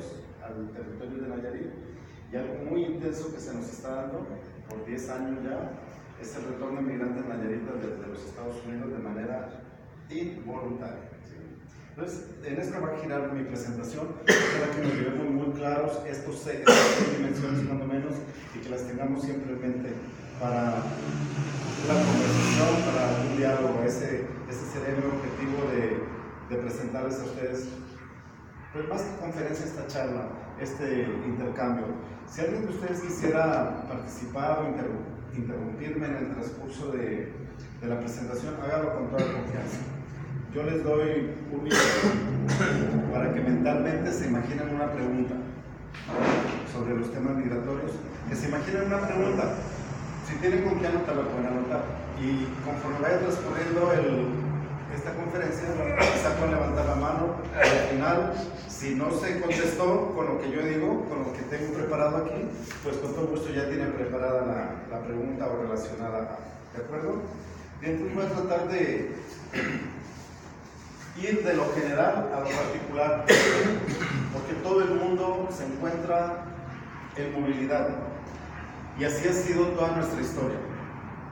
extranjeros al territorio de Nayarit, y algo muy intenso que se nos está dando por 10 años ya es el retorno de migrantes nayaritas desde los Estados Unidos de manera involuntaria. ¿Sí? Entonces, en esto va a girar mi presentación, para que nos llevemos muy claros estas seis dimensiones cuando menos, y que las tengamos siempre en mente para la conversación, para un diálogo. Ese sería mi objetivo de presentarles a ustedes, pues más que conferencia, esta charla, este intercambio. Si alguien de ustedes quisiera participar o interrumpirme en el transcurso de la presentación, hágalo con toda confianza. Yo les doy un minuto para que mentalmente se imaginen una pregunta sobre los temas migratorios, que se imaginen una pregunta. Si tienen con qué anotar, la pueden anotar, y conforme vaya transcurriendo esta conferencia, quizá pueden levantar la mano, y al final, si no se contestó con lo que yo digo, con lo que tengo preparado aquí, pues con todo gusto ya tienen preparada la pregunta o relacionada, ¿de acuerdo? Bien, entonces voy a tratar de ir de lo general a lo particular, porque todo el mundo se encuentra en movilidad, y así ha sido toda nuestra historia.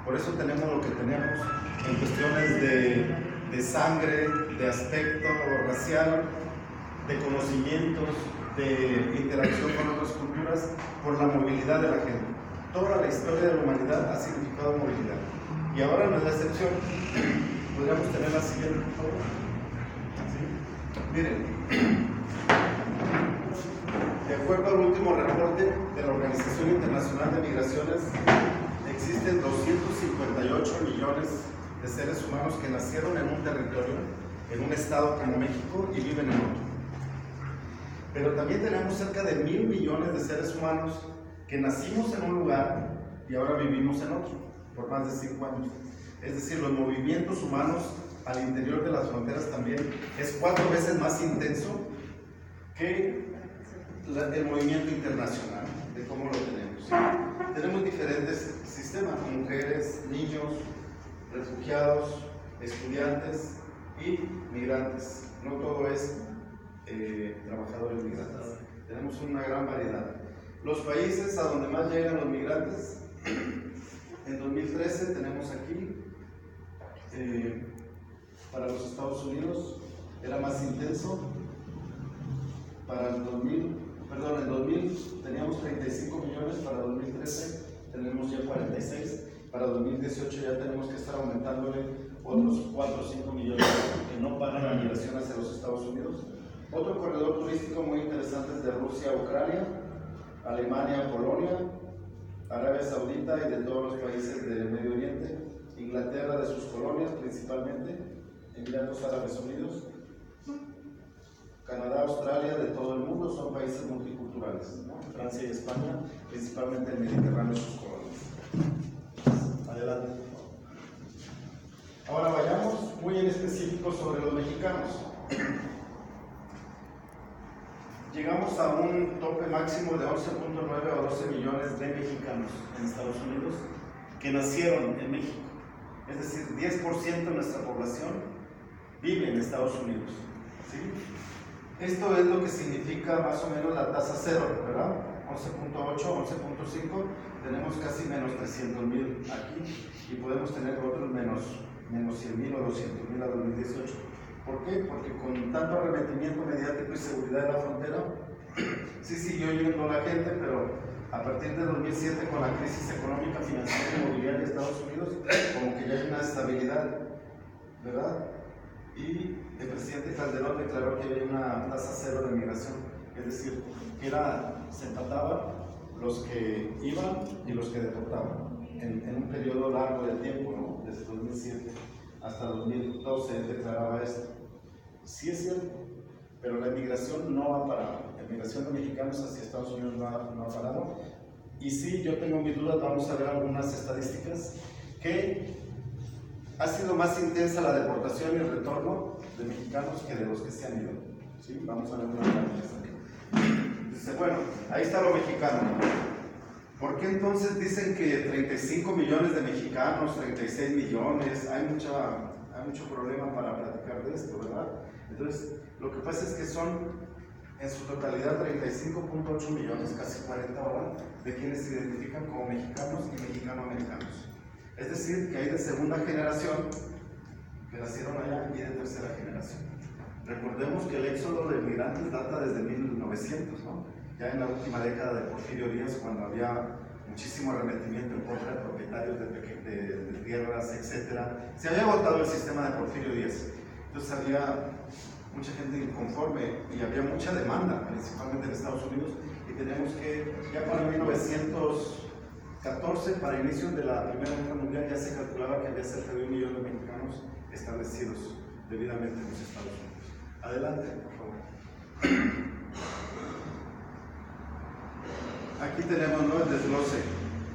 Por eso tenemos lo que tenemos en cuestiones de sangre, de aspecto racial, de conocimientos, de interacción con otras culturas, por la movilidad de la gente. Toda la historia de la humanidad ha significado movilidad. Y ahora no es la excepción. Podríamos tener la siguiente, por favor. ¿Sí? Miren, de acuerdo al último reporte de la Organización Internacional de Migraciones, existen 258 millones de seres humanos que nacieron en un territorio, en un estado como México, y viven en otro. Pero también tenemos cerca de 1.000 millones de seres humanos que nacimos en un lugar y ahora vivimos en otro, por más de 5 años. Es decir, los movimientos humanos al interior de las fronteras también es 4 veces más intenso que el movimiento internacional, de cómo lo tenemos. ¿Sí? Tenemos diferentes sistemas: mujeres, niños, refugiados, estudiantes y migrantes. No todo es trabajadores migrantes. Tenemos una gran variedad. Los países a donde más llegan los migrantes, en 2013 tenemos aquí, para los Estados Unidos era más intenso. Para el 2000 teníamos 35 millones, para 2013 tenemos ya 46, para 2018 ya tenemos que estar aumentándole otros 4 o 5 millones que no pagan la migración hacia los Estados Unidos. Otro corredor turístico muy interesante es de Rusia a Ucrania, Alemania a Polonia, Arabia Saudita y de todos los países del Medio Oriente, Inglaterra de sus colonias principalmente, Emiratos Árabes Unidos, Canadá, Australia, de todo el mundo, son países multiculturales, ¿no? Francia y España, principalmente el Mediterráneo y sus colonias. Adelante. Ahora vayamos muy en específico sobre los mexicanos. Llegamos a un tope máximo de 11.9 o 12 millones de mexicanos en Estados Unidos que nacieron en México. Es decir, 10% de nuestra población vive en Estados Unidos. ¿Sí? Esto es lo que significa más o menos la tasa cero, ¿verdad? 11.8, 11.5, tenemos casi menos 300,000 aquí, y podemos tener otros menos 100,000 o 200,000 a 2018. ¿Por qué? Porque con tanto arremetimiento mediático y seguridad de la frontera, sí siguió yendo la gente, pero a partir de 2007, con la crisis económica, financiera y inmobiliaria de Estados Unidos, como que ya hay una estabilidad, ¿verdad? Y el presidente Calderón declaró que había una tasa cero de migración, es decir, que se empataban los que iban y los que deportaban en un periodo largo de tiempo, ¿no? Desde 2007 hasta 2012 él declaraba esto. Sí es cierto, pero la migración no ha parado. La migración de mexicanos hacia Estados Unidos no ha parado. Y sí, yo tengo mis dudas, vamos a ver algunas estadísticas, que ha sido más intensa la deportación y el retorno de mexicanos que de los que se han ido. ¿Sí? Vamos a ver unas gráficas aquí. Dice, bueno, ahí está lo mexicano. ¿Por qué entonces dicen que 35 millones de mexicanos, 36 millones? Hay mucho problema para platicar de esto, ¿verdad? Entonces, lo que pasa es que son en su totalidad 35.8 millones, casi 40 ahora, de quienes se identifican como mexicanos y mexicano-americanos. Es decir, que hay de segunda generación que nacieron allá y de tercera generación. Recordemos que el éxodo de migrantes data desde 1900, ¿no? Ya en la última década de Porfirio Díaz, cuando había muchísimo arremetimiento en contra de propietarios de tierras, etc. Se había agotado el sistema de Porfirio Díaz. Entonces había mucha gente inconforme y había mucha demanda, principalmente en Estados Unidos, y tenemos que, ya para 1914, para inicios de la Primera Guerra Mundial, ya se calculaba que había cerca de 1 millón de mexicanos establecidos debidamente en los Estados Unidos. Adelante, por favor. Aquí tenemos, ¿no?, el desglose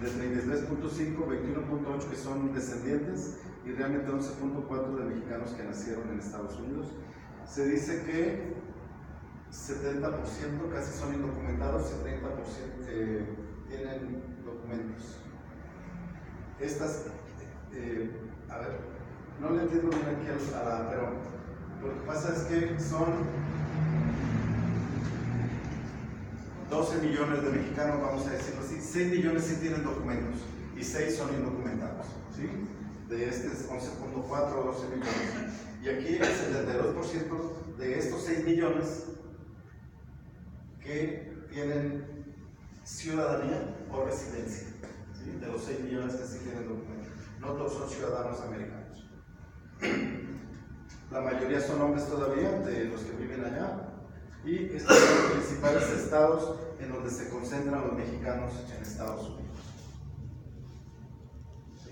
de 33.5, 21.8 que son descendientes y realmente 11.4 de mexicanos que nacieron en Estados Unidos. Se dice que 70% casi son indocumentados y 30% tienen documentos. Estas, a ver, no le entiendo bien aquí pero lo que pasa es que son 12 millones de mexicanos, vamos a decirlo así, 6 millones sí tienen documentos y 6 son indocumentados, ¿sí? De este es 11.4 o 12 millones. Y aquí el 72% de estos 6 millones que tienen ciudadanía o residencia, ¿sí? De los 6 millones que sí tienen documentos. No todos son ciudadanos americanos. La mayoría son hombres todavía, de los que viven allá. Y estos son los principales estados en donde se concentran los mexicanos en Estados Unidos. ¿Sí?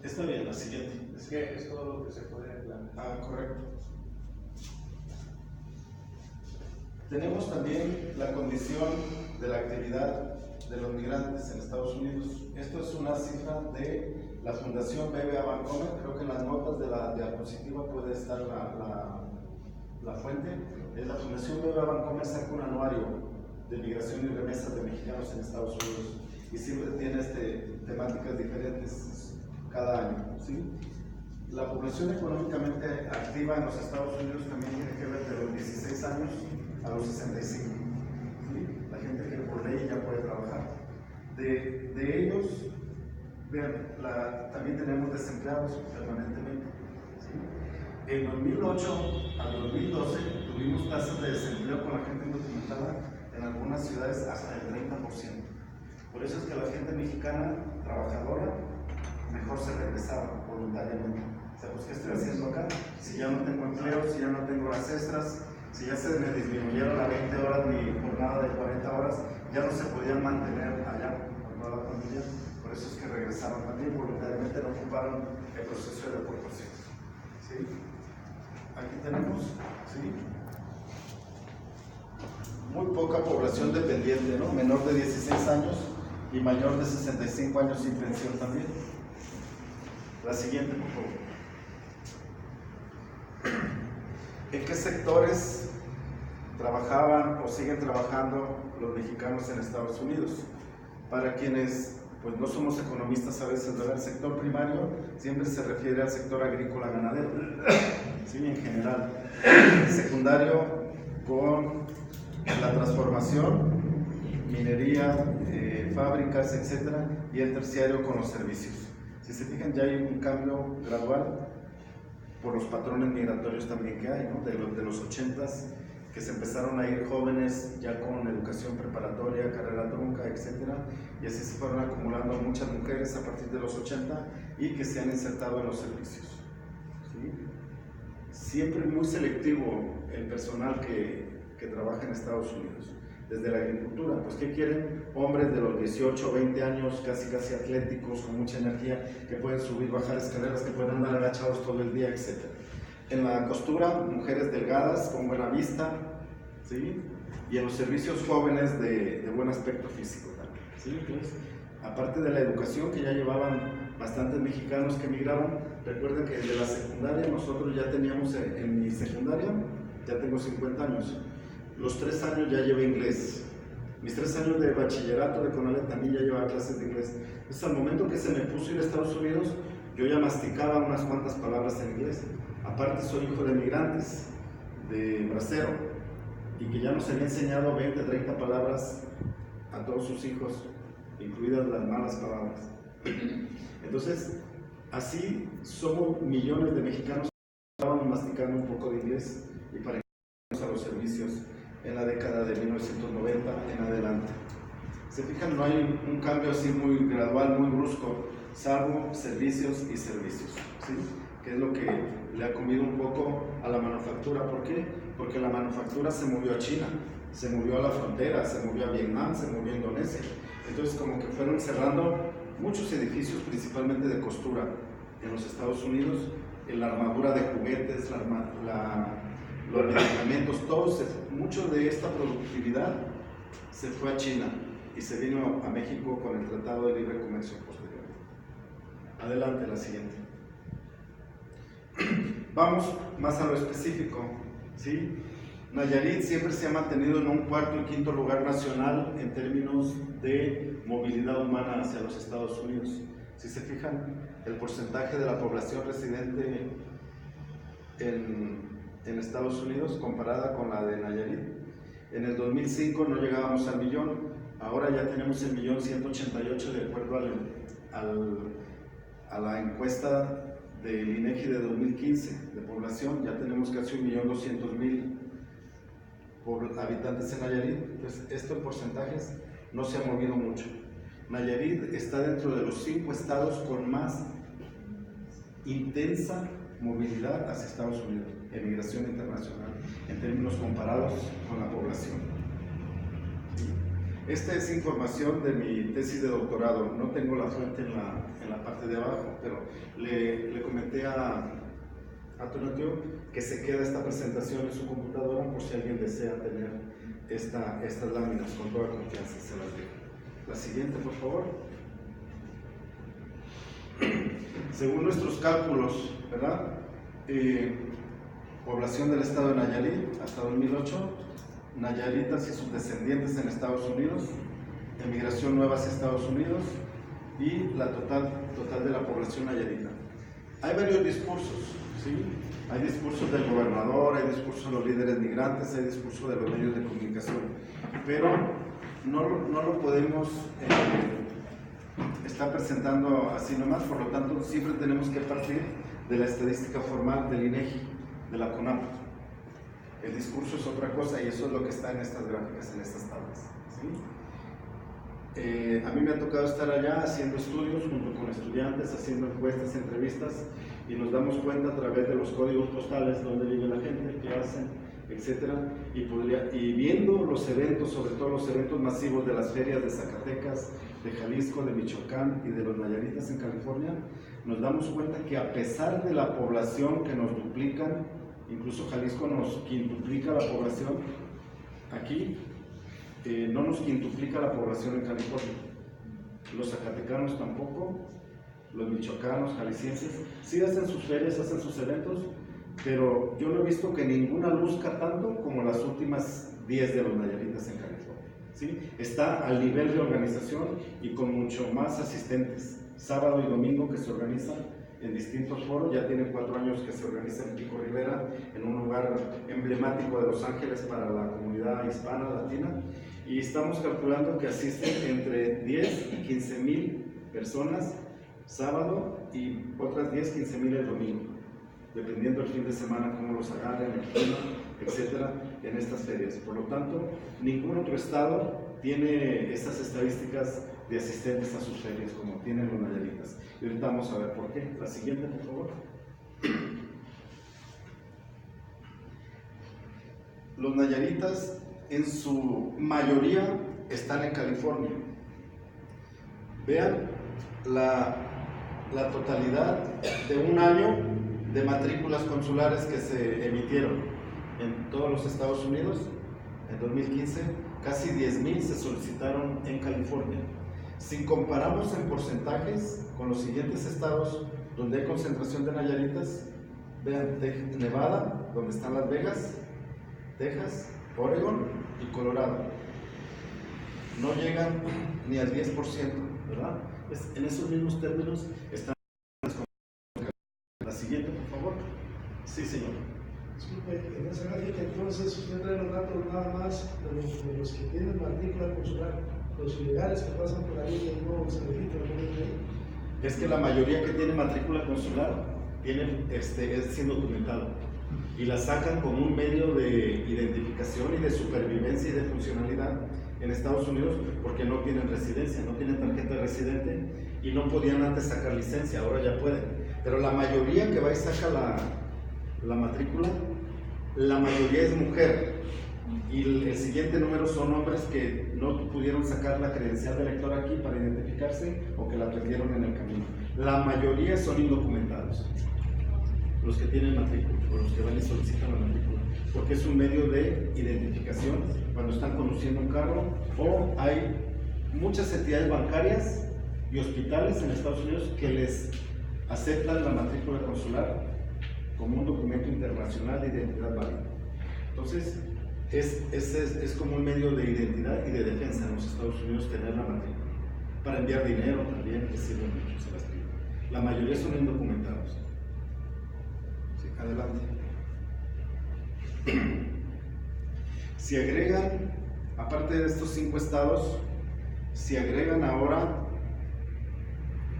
Está bien, la siguiente. Es que es todo lo que se puede hablar. Ah, correcto. Tenemos también la condición de la actividad de los migrantes en Estados Unidos. Esto es una cifra de la Fundación BBVA Bancomer. Creo que en las notas de la diapositiva puede estar la fuente. La Fundación BBVA Bancomer saca un anuario de migración y remesas de mexicanos en Estados Unidos y siempre tiene temáticas diferentes cada año, ¿sí? La población económicamente activa en los Estados Unidos también tiene que ver de los 16 años a los 65. ¿Sí? La gente que por ley ya puede trabajar. De ellos, vean, también tenemos desempleados permanentemente. ¿Sí? En 2008 al 2012 tuvimos tasas de desempleo con la gente indocumentada en algunas ciudades hasta el 30%. Por eso es que la gente mexicana trabajadora mejor se regresaba voluntariamente. O sea, pues, ¿qué estoy haciendo acá? Si ya no tengo empleo, si ya no tengo horas extras, si ya se me disminuyeron a 20 horas mi jornada de 40 horas, ya no se podían mantener allá con toda la familia. Por eso es que regresaron también voluntariamente, no ocuparon el proceso de deportación. ¿Sí? Aquí tenemos, ¿sí?, muy poca población dependiente, ¿no? Menor de 16 años y mayor de 65 años sin pensión también. La siguiente, por favor. ¿En qué sectores trabajaban o siguen trabajando los mexicanos en Estados Unidos? Para quienes pues no somos economistas a veces, ¿verdad? El sector primario siempre se refiere al sector agrícola ganadero, ¿sí? En general. El secundario con la transformación, minería, fábricas, etcétera, y el terciario con los servicios. Si se fijan, ya hay un cambio gradual por los patrones migratorios también que hay, ¿no? De los 80s, que se empezaron a ir jóvenes ya con educación preparatoria, carrera trunca, etcétera, y así se fueron acumulando muchas mujeres a partir de los 80 y que se han insertado en los servicios. ¿Sí? Siempre muy selectivo el personal que trabaja en Estados Unidos. Desde la agricultura, pues ¿qué quieren? Hombres de los 18, 20 años, casi atléticos, con mucha energía, que pueden subir, bajar escaleras, que pueden andar agachados todo el día, etc. En la costura, mujeres delgadas, con buena vista, ¿sí? Y en los servicios, jóvenes de buen aspecto físico también, ¿sí? Entonces, aparte de la educación que ya llevaban bastantes mexicanos que emigraban, recuerden que desde la secundaria nosotros ya teníamos, en mi secundaria, ya tengo 50 años, los 3 años ya llevé inglés. Mis 3 años de bachillerato de Conalep también ya llevaba clases de inglés. Entonces, al momento que se me puso ir a Estados Unidos, yo ya masticaba unas cuantas palabras en inglés. Aparte, soy hijo de migrantes. de bracero y que ya nos había enseñado 20, 30 palabras a todos sus hijos, incluidas las malas palabras. Entonces, así somos millones de mexicanos que estaban masticando un poco de inglés y para a los servicios en la década de 1990 en adelante. Se fijan, no hay un cambio así muy gradual, muy brusco, salvo servicios y servicios, ¿sí? Que es lo que le ha comido un poco a la manufactura. ¿Por qué? Porque la manufactura se movió a China, se movió a la frontera, se movió a Vietnam, se movió a Indonesia. Entonces como que fueron cerrando muchos edificios, principalmente de costura, en los Estados Unidos, en la armadura de juguetes, los medicamentos, mucho de esta productividad se fue a China y se vino a México con el Tratado de Libre Comercio posterior. Adelante, la siguiente. Vamos más a lo específico, ¿sí? Nayarit siempre se ha mantenido en un cuarto y quinto lugar nacional en términos de movilidad humana hacia los Estados Unidos. Si se fijan, el porcentaje de la población residente en Estados Unidos comparada con la de Nayarit, en el 2005 no llegábamos al millón, ahora ya tenemos el 1.188.000 de acuerdo a la encuesta del INEGI de 2015 de población. Ya tenemos casi 1.200.000 habitantes en Nayarit. Entonces estos porcentajes no se han movido mucho. Nayarit está dentro de los 5 estados con más intensa movilidad hacia Estados Unidos, emigración internacional, en términos comparados con la población. Esta es información de mi tesis de doctorado, no tengo la fuente en la parte de abajo, pero le comenté a Tonatio que se queda esta presentación en su computadora por si alguien desea tener estas láminas con toda confianza, se las dejo. La siguiente, por favor. Según nuestros cálculos, ¿verdad? Población del estado de Nayarit hasta 2008, nayaritas y sus descendientes en Estados Unidos, emigración nueva hacia Estados Unidos y la total de la población nayarita. Hay varios discursos, ¿sí? Hay discursos del gobernador, hay discursos de los líderes migrantes, hay discursos de los medios de comunicación, pero no lo podemos estar presentando así nomás, por lo tanto siempre tenemos que partir de la estadística formal del INEGI, de la CONAP. El discurso es otra cosa y eso es lo que está en estas gráficas, en estas tablas, ¿sí? A mí me ha tocado estar allá haciendo estudios junto con estudiantes, haciendo encuestas, entrevistas, y nos damos cuenta a través de los códigos postales donde vive la gente, qué hacen, etcétera, y viendo los eventos, sobre todo los eventos masivos de las ferias de Zacatecas, de Jalisco, de Michoacán y de los nayaritas en California, nos damos cuenta que a pesar de la población que nos duplican, incluso Jalisco nos quintuplica la población, aquí no nos quintuplica la población en California. Los zacatecanos tampoco, los michoacanos, jaliscienses, sí hacen sus ferias, hacen sus eventos, pero yo no he visto que ninguna luzca tanto como las últimas 10 de los nayaritas en California, ¿sí? Está al nivel de organización y con mucho más asistentes. Sábado y domingo que se organizan en distintos foros, ya tiene 4 años que se organiza en Pico Rivera, en un lugar emblemático de Los Ángeles para la comunidad hispana, latina, y estamos calculando que asisten entre 10 y 15.000 personas sábado y otras 10, 15.000 el domingo, dependiendo del fin de semana, cómo los agarren, el clima, etcétera, en estas ferias. Por lo tanto, ningún otro estado tiene estas estadísticas de asistentes a sus ferias como tienen los nayaritas. Y ahorita vamos a ver por qué. La siguiente, por favor. Los nayaritas en su mayoría están en California. Vean la totalidad de un año de matrículas consulares que se emitieron en todos los Estados Unidos. En 2015, casi 10.000 se solicitaron en California. Si comparamos en porcentajes con los siguientes estados donde hay concentración de nayaritas, vean Nevada, donde están Las Vegas, Texas, Oregon y Colorado. No llegan ni al 10%, ¿verdad? En esos mismos términos están. La siguiente, por favor. Sí, señor. Disculpe, en esa gráfica entonces usted trae los datos nada más de los que tienen matrícula consular, los ilegales que pasan por ahí y no se registran por ahí. Es que la mayoría que tiene matrícula consular es sin documentado y la sacan como un medio de identificación y de supervivencia y de funcionalidad en Estados Unidos porque no tienen residencia, no tienen tarjeta de residente y no podían antes sacar licencia, ahora ya pueden. Pero la mayoría que va y saca la matrícula, la mayoría es mujer y el siguiente número son hombres que no pudieron sacar la credencial de lector aquí para identificarse o que la perdieron en el camino. La mayoría son indocumentados, los que tienen matrícula o los que van y solicitan la matrícula, porque es un medio de identificación cuando están conduciendo un carro, o hay muchas entidades bancarias y hospitales en Estados Unidos que les aceptan la matrícula consular como un documento internacional de identidad válida. Entonces, es como un medio de identidad y de defensa en los Estados Unidos tener la matrícula. Para enviar dinero también, que sirven mucho, se las piden. La mayoría son indocumentados. Sí, adelante. Si agregan, aparte de estos 5 estados, si agregan ahora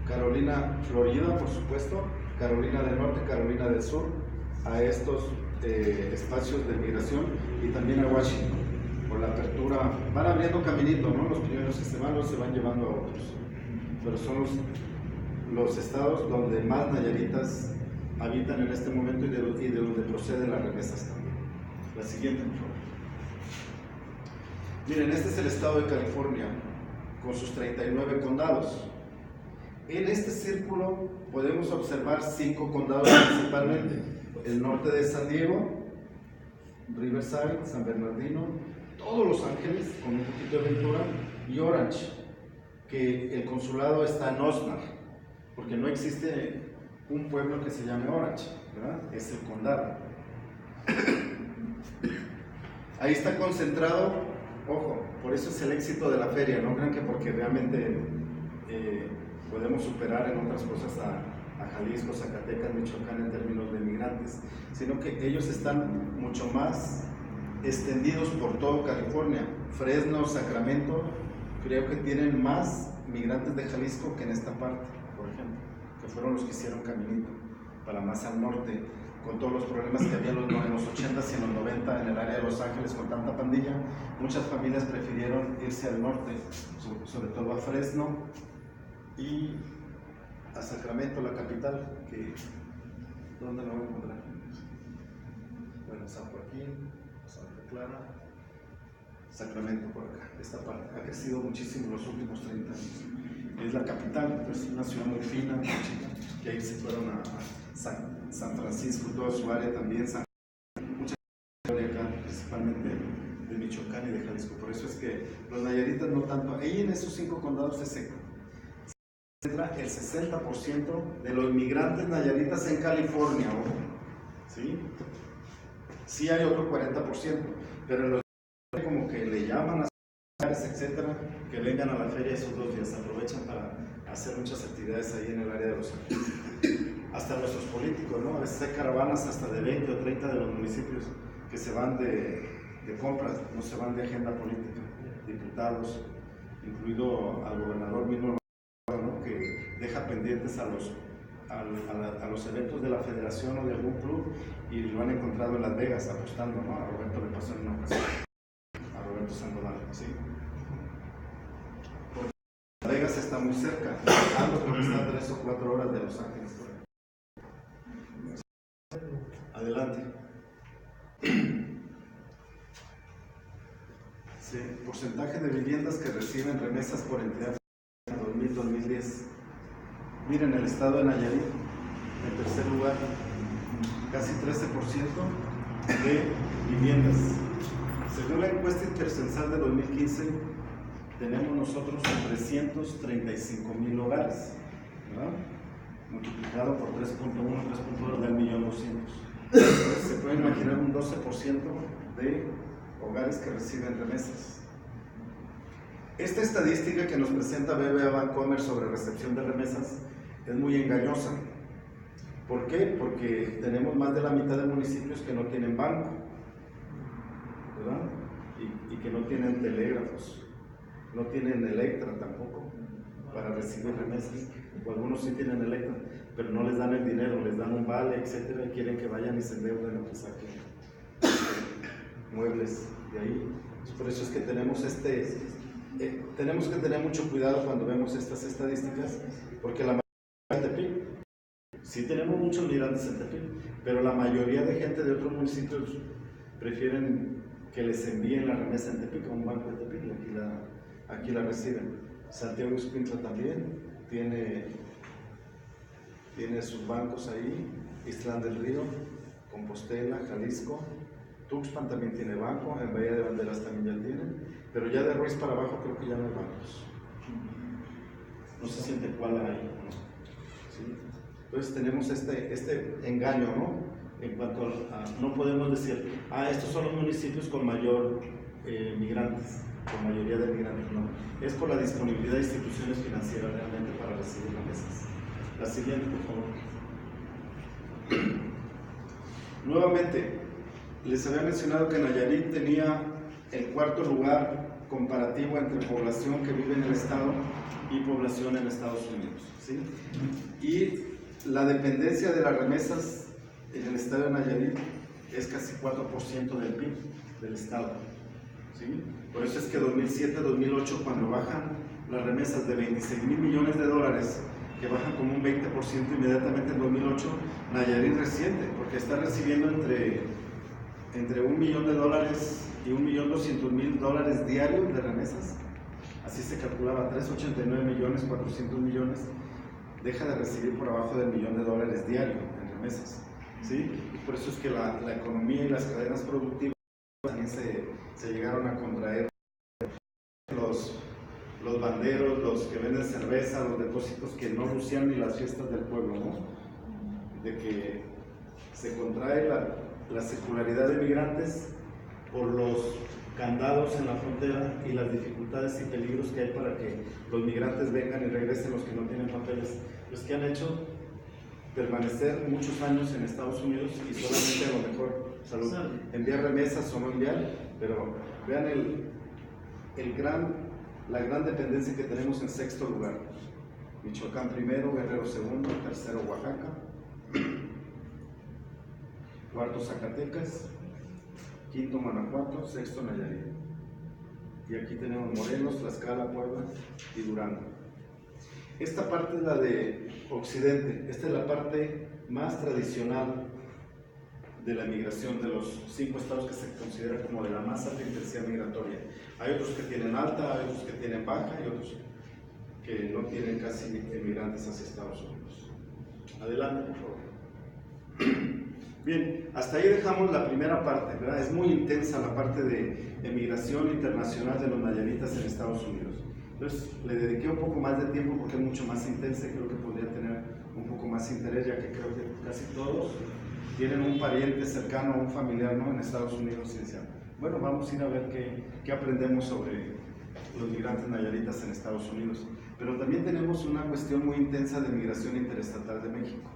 Carolina, Florida, por supuesto, Carolina del Norte, Carolina del Sur, a estos espacios de migración, y también a Washington, por la apertura, van abriendo caminito, ¿no? Los primeros que se van, los se van llevando a otros, pero son los estados donde más nayaritas habitan en este momento y de donde proceden las remesas también. La siguiente, por favor. Miren, este es el estado de California, con sus 39 condados. En este círculo podemos observar 5 condados principalmente: el norte de San Diego, Riverside, San Bernardino, todos Los Ángeles, con un poquito de Ventura, y Orange, que el consulado está en Oxnard, porque no existe un pueblo que se llame Orange, ¿verdad? Es el condado. Ahí está concentrado, ojo, por eso es el éxito de la feria, no crean que porque realmente podemos superar en otras cosas a Jalisco, Zacatecas, Michoacán en términos de migrantes, sino que ellos están mucho más extendidos por todo California. Fresno, Sacramento, creo que tienen más migrantes de Jalisco que en esta parte, por ejemplo, que fueron los que hicieron caminito para más al norte, con todos los problemas que había en los 80s y en los 90 en el área de Los Ángeles con tanta pandilla. Muchas familias prefirieron irse al norte, sobre todo a Fresno y a Sacramento, la capital, que ¿dónde lo voy a encontrar? Bueno, está por aquí, Santa Clara, Sacramento por acá. Esta parte ha crecido muchísimo en los últimos 30 años. Es la capital, es una ciudad muy fina, muy chica, que ahí se fueron a San Francisco, toda su área también, mucha gente acá, principalmente de Michoacán y de Jalisco. Por eso es que los nayaritas no tanto. Ahí en esos 5 condados se concentra el 60% de los migrantes nayaritas en California, ¿sí? Sí hay otro 40%, pero los como que le llaman a etcétera, que vengan a la feria esos 2 días, aprovechan para hacer muchas actividades ahí en el área de Los Ángeles. Hasta nuestros políticos, ¿no? A veces hay caravanas hasta de 20 o 30 de los municipios que se van de compras, no se van de agenda política, diputados, incluido al gobernador mismo, ¿no? Que deja pendientes a los eventos de la federación o de algún club, y lo han encontrado en Las Vegas apostando, ¿no? A Roberto le pasó en una ocasión, a Roberto Sandoval, ¿sí? Porque Las Vegas está muy cerca, creo que está a 3 o 4 horas de Los Ángeles. Adelante. Sí, porcentaje de viviendas que reciben remesas por entidad en 2000-2010. Miren, el estado de Nayarit, en tercer lugar, casi 13% de viviendas. Según la encuesta intercensal de 2015, tenemos nosotros 335,000 hogares, ¿verdad? Multiplicado por 3.1, 3.2 del 1.200.000. Se puede imaginar un 12% de hogares que reciben remesas. Esta estadística que nos presenta BBVA Bancomer sobre recepción de remesas es muy engañosa, ¿Por qué? Porque tenemos más de la mitad de municipios que no tienen banco, ¿verdad? Y que no tienen telégrafos, no tienen Electra tampoco para recibir remesas, o algunos sí tienen Electra, pero no les dan el dinero, les dan un vale, etcétera, y quieren que vayan y se endeuden o que saquen muebles de ahí. Por eso es que tenemos tenemos que tener mucho cuidado cuando vemos estas estadísticas, porque la mayoría de Tepic, sí tenemos muchos migrantes en Tepic, pero la mayoría de gente de otros municipios prefieren que les envíen la remesa en Tepic a un banco de Tepic y aquí la reciben. Santiago Ixcuintla también tiene sus bancos ahí, Islán del Río, Compostela, Jalisco, Tuxpan también tiene banco, en Bahía de Banderas también ya tienen, pero ya de Ruiz para abajo creo que ya no hay bancos. No se siente cuál hay, ¿no? ¿Sí? Entonces tenemos este engaño, ¿no? En cuanto a, no podemos decir, estos son los municipios con mayor migrantes, con mayoría de migrantes, no. Es por la disponibilidad de instituciones financieras realmente para recibir remesas. La siguiente, por favor. Nuevamente, les había mencionado que Nayarit tenía el cuarto lugar comparativo entre población que vive en el estado y población en Estados Unidos, ¿sí? Y la dependencia de las remesas en el estado de Nayarit es casi 4% del PIB del estado, ¿sí? Por eso es que 2007-2008, cuando bajan las remesas de 26,000 millones de dólares, que bajan como un 20% inmediatamente en 2008, Nayarit resiente, porque está recibiendo entre $1 millón y $1.200.000 diarios de remesas. Así se calculaba, 389 millones, 400 millones, deja de recibir por abajo del $1 millón diario en remesas, ¿sí? Y por eso es que la economía y las cadenas productivas también se llegaron a contraer. Los banderos, los que venden cerveza, los depósitos que no lucían ni las fiestas del pueblo, ¿no? De que se contrae la secularidad de migrantes por los candados en la frontera y las dificultades y peligros que hay para que los migrantes vengan y regresen los que no tienen papeles, los que han hecho permanecer muchos años en Estados Unidos y solamente a lo mejor enviar remesas o no enviar, pero vean la gran dependencia que tenemos en sexto lugar. Michoacán primero, Guerrero segundo, tercero Oaxaca, cuarto Zacatecas, quinto Guanajuato, sexto Nayarit. Y aquí tenemos Morelos, Tlaxcala, Puebla y Durango. Esta parte es la de Occidente, esta es la parte más tradicional de la migración de los 5 estados que se considera como de la más alta intensidad migratoria. Hay otros que tienen alta, hay otros que tienen baja y otros que no tienen casi emigrantes hacia Estados Unidos. Adelante, por favor. Bien, hasta ahí dejamos la primera parte, ¿verdad? Es muy intensa la parte de migración internacional de los nayaritas en Estados Unidos. Entonces, le dediqué un poco más de tiempo porque es mucho más intensa y creo que podría tener un poco más interés, ya que creo que casi todos tienen un pariente cercano o un familiar, ¿no?, en Estados Unidos y decían, bueno, vamos a ir a ver qué aprendemos sobre los migrantes nayaritas en Estados Unidos. Pero también tenemos una cuestión muy intensa de migración interestatal de México,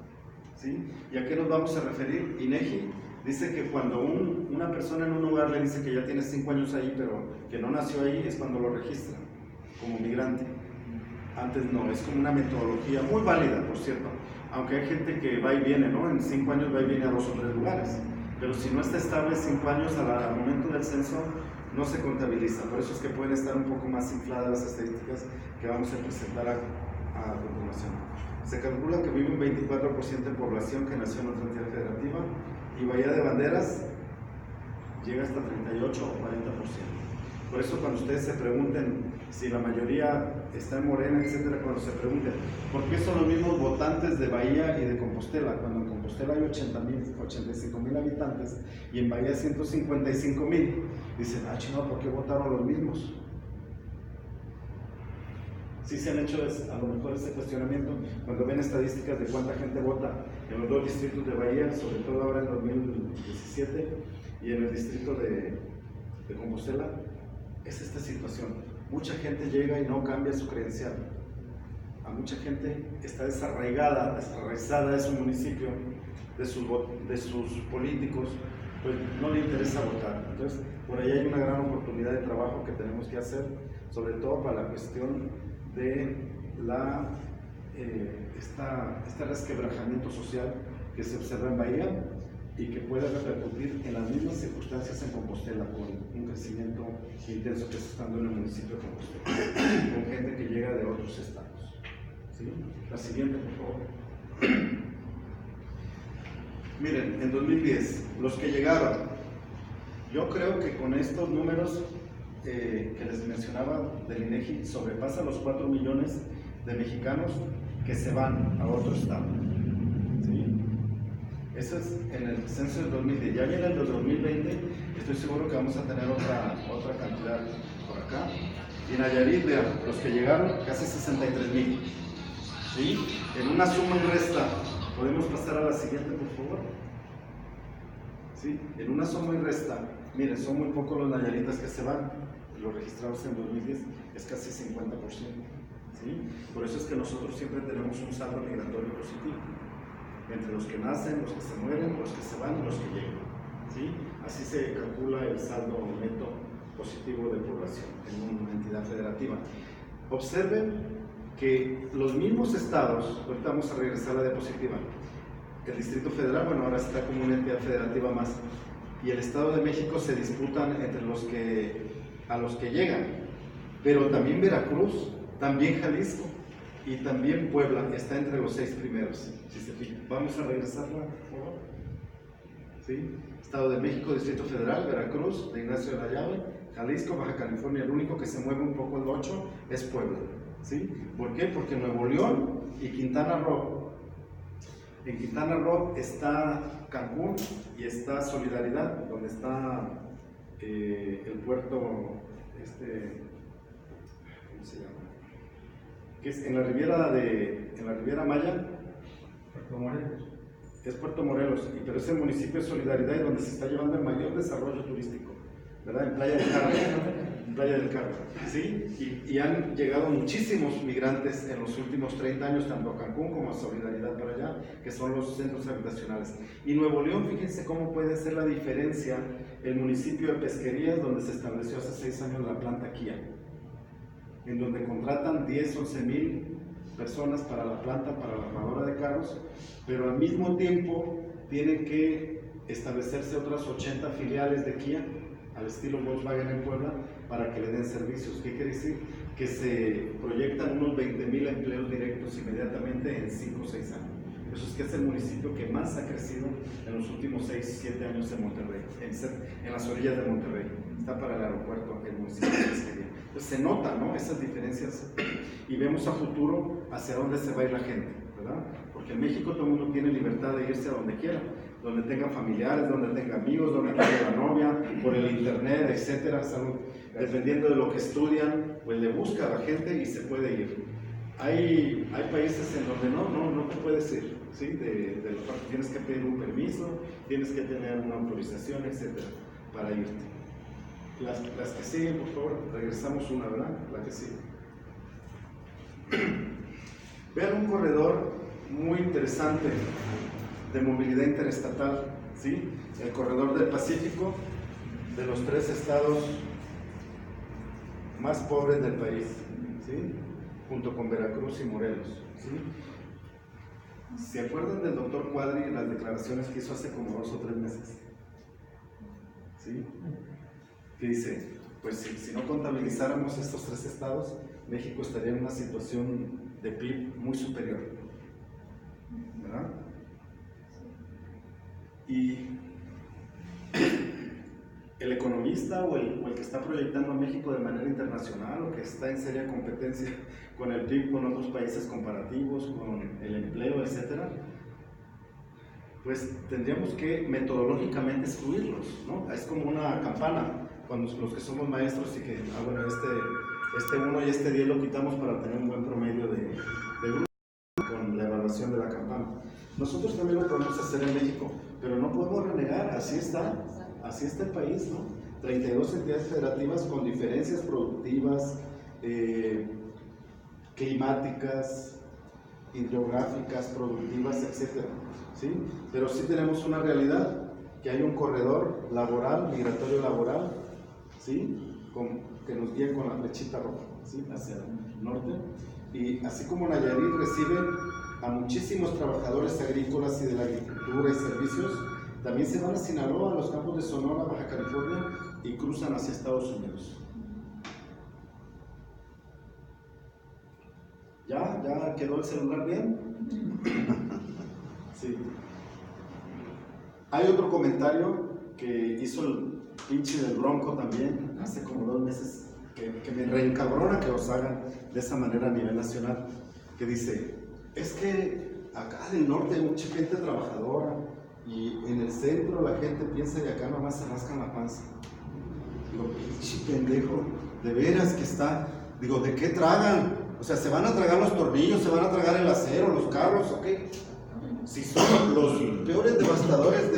¿sí? ¿Y a qué nos vamos a referir? INEGI dice que cuando una persona en un lugar le dice que ya tiene 5 años ahí, pero que no nació ahí, es cuando lo registran como migrante. Antes no, es como una metodología muy válida, por cierto, aunque hay gente que va y viene, ¿no? En 5 años va y viene a 2 o 3 lugares, pero si no está estable 5 años al momento del censo, no se contabiliza. Por eso es que pueden estar un poco más infladas las estadísticas que vamos a presentar a continuación. Se calcula que vive un 24% de población que nació en otra entidad federativa y Bahía de Banderas llega hasta 38 o 40%. Por eso cuando ustedes se pregunten si la mayoría está en Morena, etcétera, cuando se pregunten ¿por qué son los mismos votantes de Bahía y de Compostela? Cuando en Compostela hay 85,000 habitantes y en Bahía 155,000, dicen, chino, ¿por qué votaron los mismos? Sí se han hecho a lo mejor ese cuestionamiento cuando ven estadísticas de cuánta gente vota en los 2 distritos de Bahía, sobre todo ahora en 2017, y en el distrito de Compostela. Es esta situación, mucha gente llega y no cambia su credencial, a mucha gente está desarraigada de su municipio, de sus políticos, pues no le interesa votar. Entonces, por ahí hay una gran oportunidad de trabajo que tenemos que hacer, sobre todo para la cuestión de este resquebrajamiento social que se observa en Bahía y que puede repercutir en las mismas circunstancias en Compostela, con un crecimiento intenso que se está dando en el municipio de Compostela, con gente que llega de otros estados. ¿Sí? La siguiente, por favor. Miren, en 2010, los que llegaron, yo creo que con estos números que les mencionaba del INEGI, sobrepasa los 4 millones de mexicanos que se van a otro estado. ¿Sí? Eso es en el censo del 2010. Ya viene el del 2020, estoy seguro que vamos a tener otra cantidad por acá. Y en Nayarit, vean, los que llegaron, casi 63,000. ¿Sí? En una suma y resta, ¿podemos pasar a la siguiente, por favor? ¿Sí? En una suma y resta, miren, son muy pocos los nayaritas que se van, los registrados en 2010 es casi 50%. ¿Sí? Por eso es que nosotros siempre tenemos un saldo migratorio positivo, entre los que nacen, los que se mueren, los que se van y los que llegan. ¿Sí? Así se calcula el saldo neto positivo de población en una entidad federativa. Observen que los mismos estados, ahorita vamos a regresar a la diapositiva, el Distrito Federal, bueno, ahora está como una entidad federativa más, y el Estado de México se disputan entre a los que llegan, pero también Veracruz, también Jalisco y también Puebla está entre los 6 primeros, si se fijan. Vamos a regresarla, por favor. ¿Sí? Estado de México, Distrito Federal, Veracruz, de Ignacio de la Llave, Jalisco, Baja California. El único que se mueve un poco el 8 es Puebla. ¿Sí? ¿Por qué? Porque Nuevo León y Quintana Roo. En Quintana Roo está Cancún y está Solidaridad, donde está el puerto, ¿cómo se llama? Que es en la Riviera Maya. Puerto Morelos. Es Puerto Morelos, pero es el municipio de Solidaridad y donde se está llevando el mayor desarrollo turístico, ¿verdad? En Playa del Carmen, ¿sí? Y han llegado muchísimos migrantes en los últimos 30 años, tanto a Cancún como a Solidaridad para allá, que son los centros habitacionales. Y Nuevo León, fíjense cómo puede ser la diferencia el municipio de Pesquerías, donde se estableció hace 6 años la planta Kia, en donde contratan 10-11,000 personas para la planta, para la lavadora de carros, pero al mismo tiempo tienen que establecerse otras 80 filiales de Kia, al estilo Volkswagen en Puebla, para que le den servicios. ¿Qué quiere decir? Que se proyectan unos 20,000 empleos directos inmediatamente en 5 o 6 años. Eso es que es el municipio que más ha crecido en los últimos 6-7 años en Monterrey, en las orillas de Monterrey. Está para el aeropuerto, el municipio de Pesquería. Entonces se notan, ¿no?, esas diferencias y vemos a futuro hacia dónde se va a ir la gente, ¿verdad? Porque en México todo el mundo tiene libertad de irse a donde quiera, donde tenga familiares, donde tenga amigos, donde tenga la novia, por el internet, etcétera. Dependiendo de lo que estudian, pues le busca a la gente y se puede ir. Hay países en donde no te puedes ir, ¿sí? Tienes que pedir un permiso, tienes que tener una autorización, etcétera, para irte. Las que siguen, por favor, regresamos una, ¿verdad? La que sigue. Vean un corredor muy interesante de movilidad interestatal, ¿sí? El corredor del Pacífico, de los 3 estados más pobres del país, ¿sí? Junto con Veracruz y Morelos, ¿sí? ¿Se acuerdan del doctor Cuadri y las declaraciones que hizo hace como 2 o 3 meses? ¿Sí? Que dice, pues si no contabilizáramos estos 3 estados, México estaría en una situación de PIB muy superior, ¿verdad? Y el economista o el que está proyectando a México de manera internacional o que está en seria competencia con el PIB, con otros países comparativos, con el empleo, etcétera, pues tendríamos que metodológicamente excluirlos, ¿no? Es como una campana, cuando los que somos maestros y que, bueno, este 1 y este 10 lo quitamos para tener un buen promedio de grupo con la evaluación de la campana. Nosotros también lo podemos hacer en México, pero no podemos renegar, así está el país, ¿no? 32 entidades federativas con diferencias productivas, que climáticas, hidrográficas, productivas, etc. ¿Sí? Pero sí tenemos una realidad, que hay un corredor laboral, migratorio laboral, ¿sí? Que nos guía con la flechita roja, ¿sí? Hacia el norte. Y así como Nayarit recibe a muchísimos trabajadores agrícolas y de la agricultura y servicios, también se van a Sinaloa, a los campos de Sonora, Baja California, y cruzan hacia Estados Unidos. ¿Ya quedó el celular bien? Sí. Hay otro comentario que hizo el pinche del Bronco también, hace como 2 meses, que me reencabrona que os hagan de esa manera a nivel nacional, que dice, es que acá del norte hay mucha gente trabajadora, y en el centro la gente piensa y acá nomás se rascan la panza. Digo, pinche pendejo, de veras que está, digo, ¿de qué tragan? O sea, ¿se van a tragar los tornillos, se van a tragar el acero, los carros, o qué? Si son los peores devastadores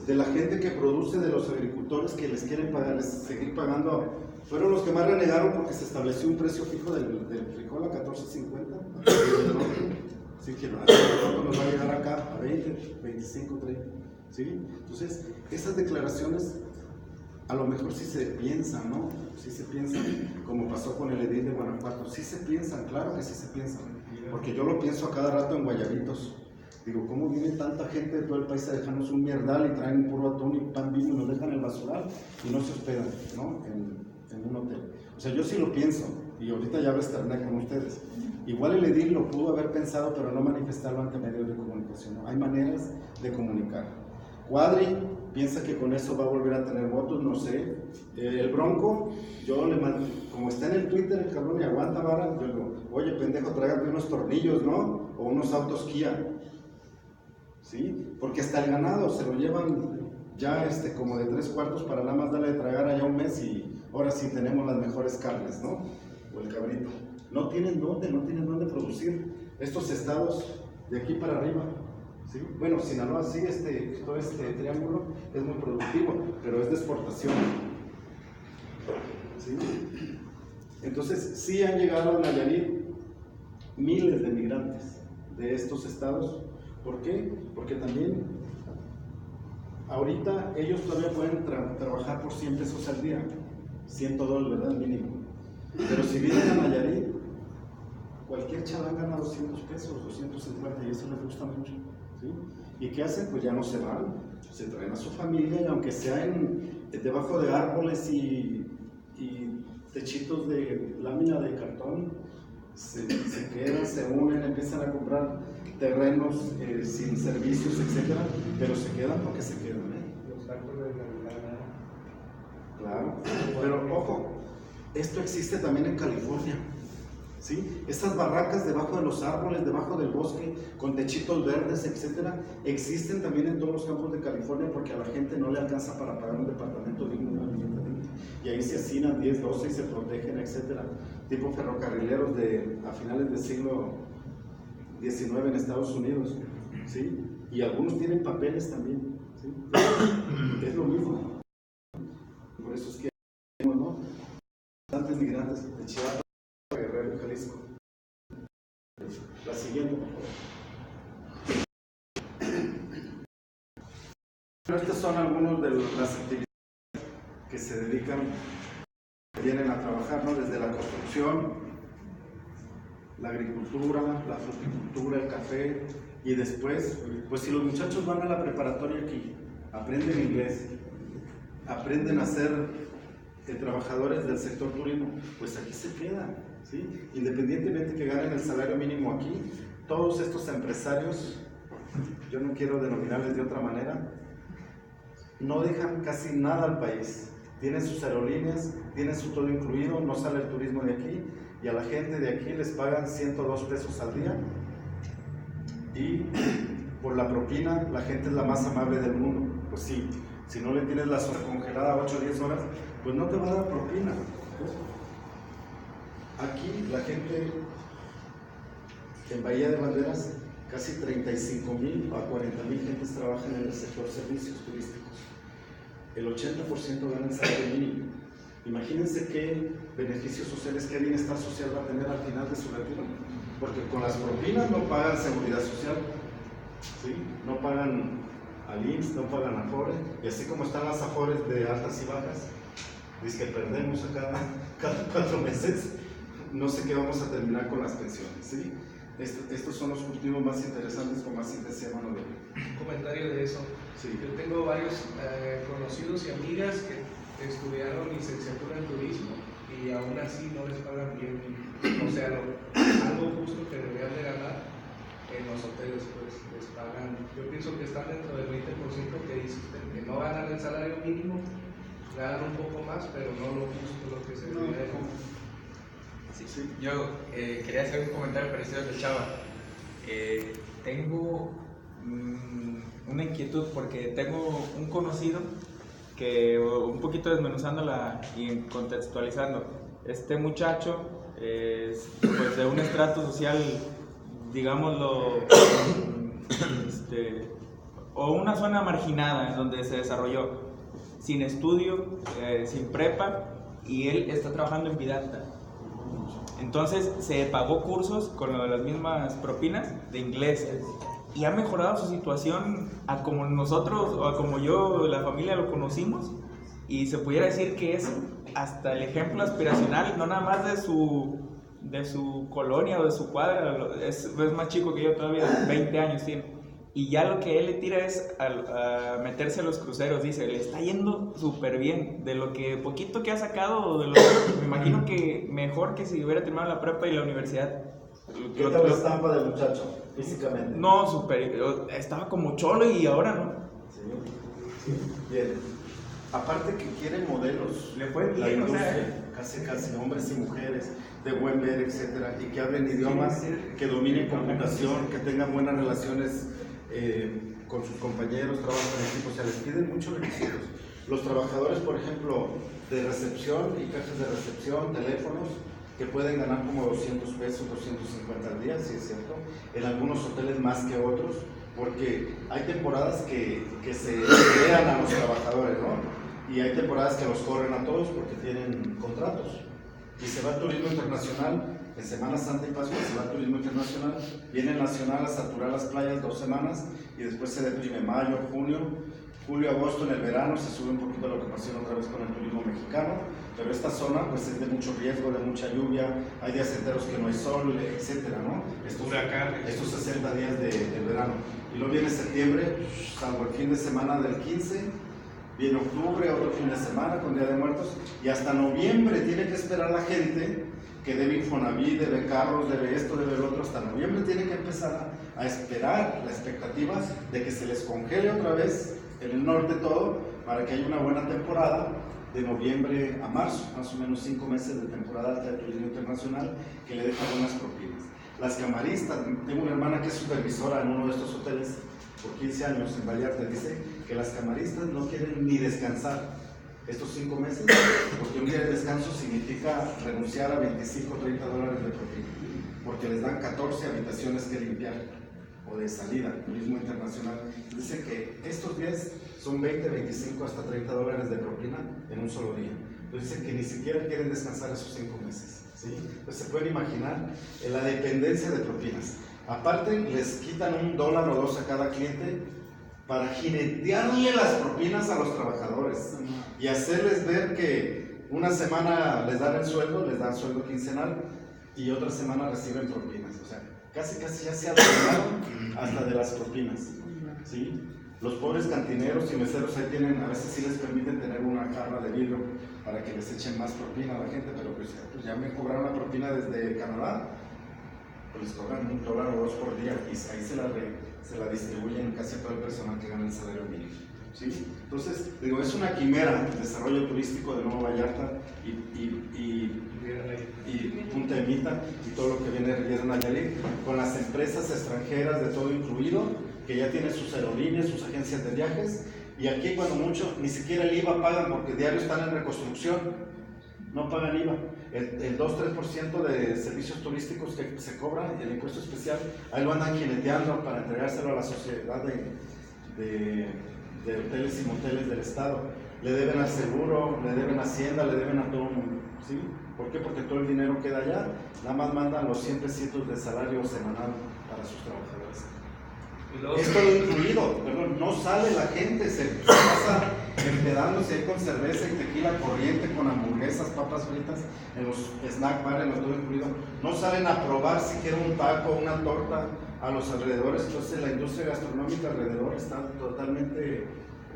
de la gente que produce, de los agricultores que les quieren pagar, seguir pagando, fueron los que más renegaron porque se estableció un precio fijo del frijol a $14.50. Así que no nos va a llegar acá a 20, 25, 30. ¿Sí? Entonces, esas declaraciones a lo mejor sí se piensan, ¿no? Sí se piensan, como pasó con el edil de Guanajuato. Sí se piensan, claro que sí se piensan. Porque yo lo pienso a cada rato en Guayabitos. Digo, ¿cómo viene tanta gente de todo el país a dejarnos un mierdal y traen puro atún y pan vino y nos dejan el basural y no se hospedan, ¿no? En un hotel. O sea, yo sí lo pienso, y ahorita ya externé con ustedes. Igual el edil lo pudo haber pensado, pero no manifestarlo ante medios de comunicación, ¿no? Hay maneras de comunicar. Cuadri piensa que con eso va a volver a tener votos, no sé. El Bronco, yo le mando, como está en el Twitter el cabrón y aguanta vara, yo digo, oye pendejo, trágate unos tornillos, ¿no? O unos autos Kia. ¿Sí? Porque hasta el ganado se lo llevan ya como de 3/4 para nada más darle de tragar allá un mes y ahora sí tenemos las mejores carnes, ¿no? O el cabrito. No tienen dónde producir estos estados de aquí para arriba. ¿Sí? Bueno, Sinaloa sí, todo este triángulo es muy productivo, pero es de exportación. ¿Sí? Entonces, sí han llegado a Nayarit miles de migrantes de estos estados. ¿Por qué? Porque también ahorita ellos todavía pueden trabajar por 100 pesos al día, $100, ¿verdad? Mínimo. Pero si vienen a Nayarit, cualquier chaval gana 200 pesos, 250, y eso les gusta mucho. ¿Sí? ¿Y qué hacen? Pues ya no se van, se traen a su familia, y aunque sea debajo de árboles y techitos de lámina de cartón, se quedan, se unen, empiezan a comprar terrenos sin servicios, etcétera, pero se quedan porque se quedan. Los árboles de Navidad. Claro, pero ojo, esto existe también en California. ¿Sí? Estas barracas debajo de los árboles, debajo del bosque, con techitos verdes, etcétera, existen también en todos los campos de California porque a la gente no le alcanza para pagar un departamento digno, y ahí se hacinan 10, 12 y se protegen, etcétera, tipo ferrocarrileros a finales del siglo XIX en Estados Unidos, ¿sí? Y algunos tienen papeles también, ¿sí? Es lo mismo. Por eso es que ¿no? Bastantes migrantes de Chiapas, Guerrero y Jalisco. La siguiente, por favor. Estos son algunos de las actividades que se dedican, que vienen a trabajar, ¿no? Desde la construcción, la agricultura, la fruticultura, el café, y después, pues si los muchachos van a la preparatoria aquí, aprenden inglés, aprenden a ser trabajadores del sector turismo, pues aquí se quedan, ¿sí? Independientemente que ganen el salario mínimo aquí, todos estos empresarios, yo no quiero denominarles de otra manera, no dejan casi nada al país. Tienen sus aerolíneas, tienen su todo incluido, no sale el turismo de aquí, y a la gente de aquí les pagan 102 pesos al día, y por la propina la gente es la más amable del mundo. Pues sí, si no le tienes la sobrecongelada 8 o 10 horas, pues no te va a dar propina. Aquí la gente en Bahía de Banderas, casi 35,000 a 40,000 gentes trabajan en el sector servicios turísticos. El 80% gana el salario mínimo. Imagínense qué beneficios sociales, qué bienestar social va a tener al final de su retiro. Porque con las propinas no pagan seguridad social, ¿sí? No pagan al IMSS, no pagan Afore, y así como están las Afores de altas y bajas, dice que perdemos a cada 4 meses, no sé qué vamos a terminar con las pensiones, ¿sí? Estos son los cultivos más interesantes con más intensidad mano de obra. Un comentario de eso. Sí. Yo tengo varios conocidos y amigas que estudiaron licenciatura en turismo y aún así no les pagan bien, o sea, algo justo que deberían de ganar en los hoteles, pues les pagan. Yo pienso que están dentro del 20% que dice usted, que no ganan el salario mínimo, ganan un poco más, pero no lo justo, lo que se debería de ganar. Sí. Yo quería hacer un comentario parecido al de Chava. Tengo una inquietud porque tengo un conocido que, un poquito desmenuzándola y contextualizando, este muchacho es pues, de un estrato social, digámoslo, o una zona marginada en donde se desarrolló, sin estudio, sin prepa, y él está trabajando en Vidanta. Entonces se pagó cursos con lo de las mismas propinas de inglés y ha mejorado su situación a como nosotros o a como yo, la familia, lo conocimos, y se pudiera decir que es hasta el ejemplo aspiracional, no nada más de su colonia o de su cuadra, es más chico que yo todavía, 20 años tiene. Y ya lo que él le tira es a meterse a los cruceros, dice, le está yendo súper bien, de lo que poquito que ha sacado, me imagino que mejor que si hubiera terminado la prepa y la universidad. ¿Qué tal la estampa del muchacho, físicamente? No, súper, estaba como cholo y ahora no. Sí. Bien. Aparte que quiere modelos, le fue bien, la industria, o sea, casi hombres y mujeres, de buen ver, etcétera, y que hablen idiomas, que dominen computación, que tengan buenas relaciones con sus compañeros, trabajan en equipo, o sea, les piden muchos requisitos. Los trabajadores, por ejemplo, de recepción y cajas de recepción, teléfonos, que pueden ganar como 200 pesos, 250 al día, sí es cierto, en algunos hoteles más que otros, porque hay temporadas que se crean a los trabajadores, ¿no? Y hay temporadas que los corren a todos porque tienen contratos. Y se va al turismo internacional, en Semana Santa y Pascua se va al turismo internacional, viene el nacional a saturar las playas 2 semanas y después se deprime mayo, junio, agosto, en el verano se sube un poquito lo que pasó otra vez con el turismo mexicano, pero esta zona pues es de mucho riesgo, de mucha lluvia, hay días enteros que no hay sol, etcétera, ¿no? Estos 60 días del verano. Y luego viene septiembre, salvo el fin de semana del 15, viene octubre, otro fin de semana con Día de Muertos, y hasta noviembre tiene que esperar la gente que debe Infonavit, debe carros, debe esto, debe lo otro, hasta noviembre tiene que empezar a esperar la expectativa de que se les congele otra vez en el norte todo, para que haya una buena temporada de noviembre a marzo, más o menos 5 meses de temporada alta de turismo internacional, que le deja buenas propinas. Las camaristas, tengo una hermana que es supervisora en uno de estos hoteles por 15 años en Vallarta, dice que las camaristas no quieren ni descansar estos 5 meses, porque un día de descanso significa renunciar a 25 o 30 dólares de propina, porque les dan 14 habitaciones que limpiar, o de salida, turismo internacional. Dice que estos días son 20, 25 hasta 30 dólares de propina en un solo día. Entonces dice que ni siquiera quieren descansar esos 5 meses, ¿sí? Entonces se pueden imaginar la dependencia de propinas. Aparte les quitan $1 o 2 a cada cliente para jinetearle las propinas a los trabajadores y hacerles ver que una semana les dan sueldo quincenal y otra semana reciben propinas. O sea, casi ya se adueñaron hasta de las propinas, ¿sí? Los pobres cantineros y meseros ahí tienen, a veces sí les permiten tener una jarra de vidrio para que les echen más propina a la gente, pero pues ya me cobraron la propina desde Canadá, pues les cobran $1 o 2 por día y ahí se la distribuyen casi a todo el personal que gana el salario mínimo, ¿sí? Entonces, digo, es una quimera el desarrollo turístico de Nuevo Vallarta y Punta Emita y todo lo que viene de Riviera Nayarit, con las empresas extranjeras de todo incluido, que ya tienen sus aerolíneas, sus agencias de viajes, y aquí cuando mucho, ni siquiera el IVA pagan porque diario están en reconstrucción, no pagan IVA. El 2-3% de servicios turísticos que se cobra, el impuesto especial, ahí lo andan jineteando para entregárselo a la sociedad de hoteles y moteles del estado. le deben al seguro, le deben a Hacienda, le deben a todo el mundo, ¿sí? ¿Por qué? Porque todo el dinero queda allá, nada más mandan los 100 pesitos de salario semanal para sus trabajadores. Es todo incluido, perdón, no sale la gente, se pasa empedándose ahí con cerveza y tequila corriente, con hamburguesas, papas fritas, en los snack bar, en lo todo incluido. No salen a probar siquiera un taco, una torta a los alrededores, entonces la industria gastronómica alrededor está totalmente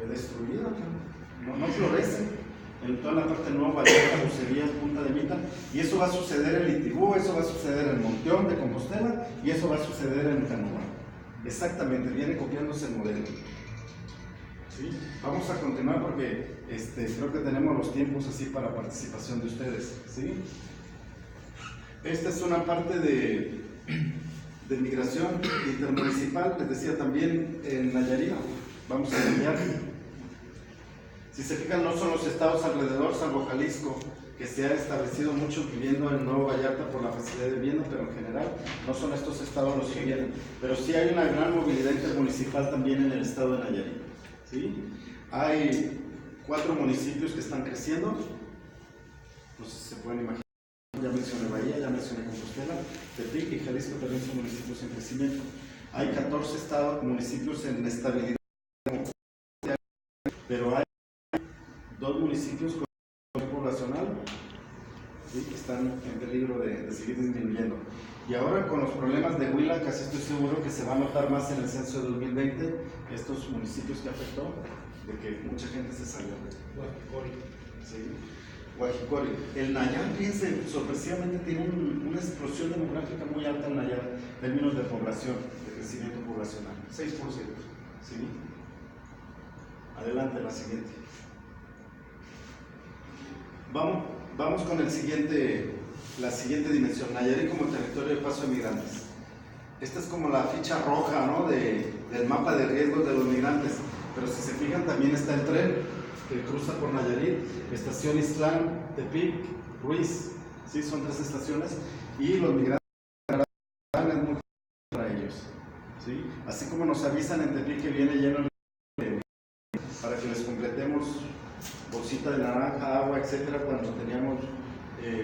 destruida, no florece. En toda la parte nueva, Vallarta, Lucerías, Punta de Mita, y eso va a suceder en Litigú, eso va a suceder en Monteón de Compostela, y eso va a suceder en Canova. Exactamente, viene copiándose el modelo. ¿Sí? Vamos a continuar porque creo que tenemos los tiempos así para participación de ustedes. ¿Sí? Esta es una parte de migración intermunicipal, les decía también en Nayarit. Vamos a cambiar. Si se fijan, no son los estados alrededor, salvo Jalisco, que se ha establecido mucho viviendo en Nuevo Vallarta por la facilidad de vivienda, pero en general no son estos estados los que vienen. Pero sí hay una gran movilidad intermunicipal también en el estado de Nayarit. ¿Sí? Hay 4 municipios que están creciendo, no sé si se pueden imaginar, ya mencioné Bahía, ya mencioné Compostela, Tepic y Jalisco también son municipios en crecimiento. Hay 14 municipios en estabilidad, pero hay 2 municipios con poblacional, ¿sí? Que están en peligro de seguir disminuyendo. Y ahora con los problemas de Huila, casi estoy seguro que se va a notar más en el censo de 2020 estos municipios que afectó, de que mucha gente se salió. ¿Sí? Guajicori. El Nayar, fíjense, sorpresivamente tiene una explosión demográfica muy alta en Nayar, en términos de población, de crecimiento poblacional, 6%. ¿Sí? Adelante, la siguiente. Vamos con la siguiente dimensión, Nayarit como territorio de paso de migrantes. Esta es como la ficha roja, ¿no? del mapa de riesgos de los migrantes, pero si se fijan también está el tren que cruza por Nayarit, estación Islán, Tepic, Ruiz, ¿sí? Son 3 estaciones, y los migrantes es muy para ellos, ¿sí? Así como nos avisan en Tepic que viene lleno para que les completemos bolsita de naranja, agua, etcétera, cuando teníamos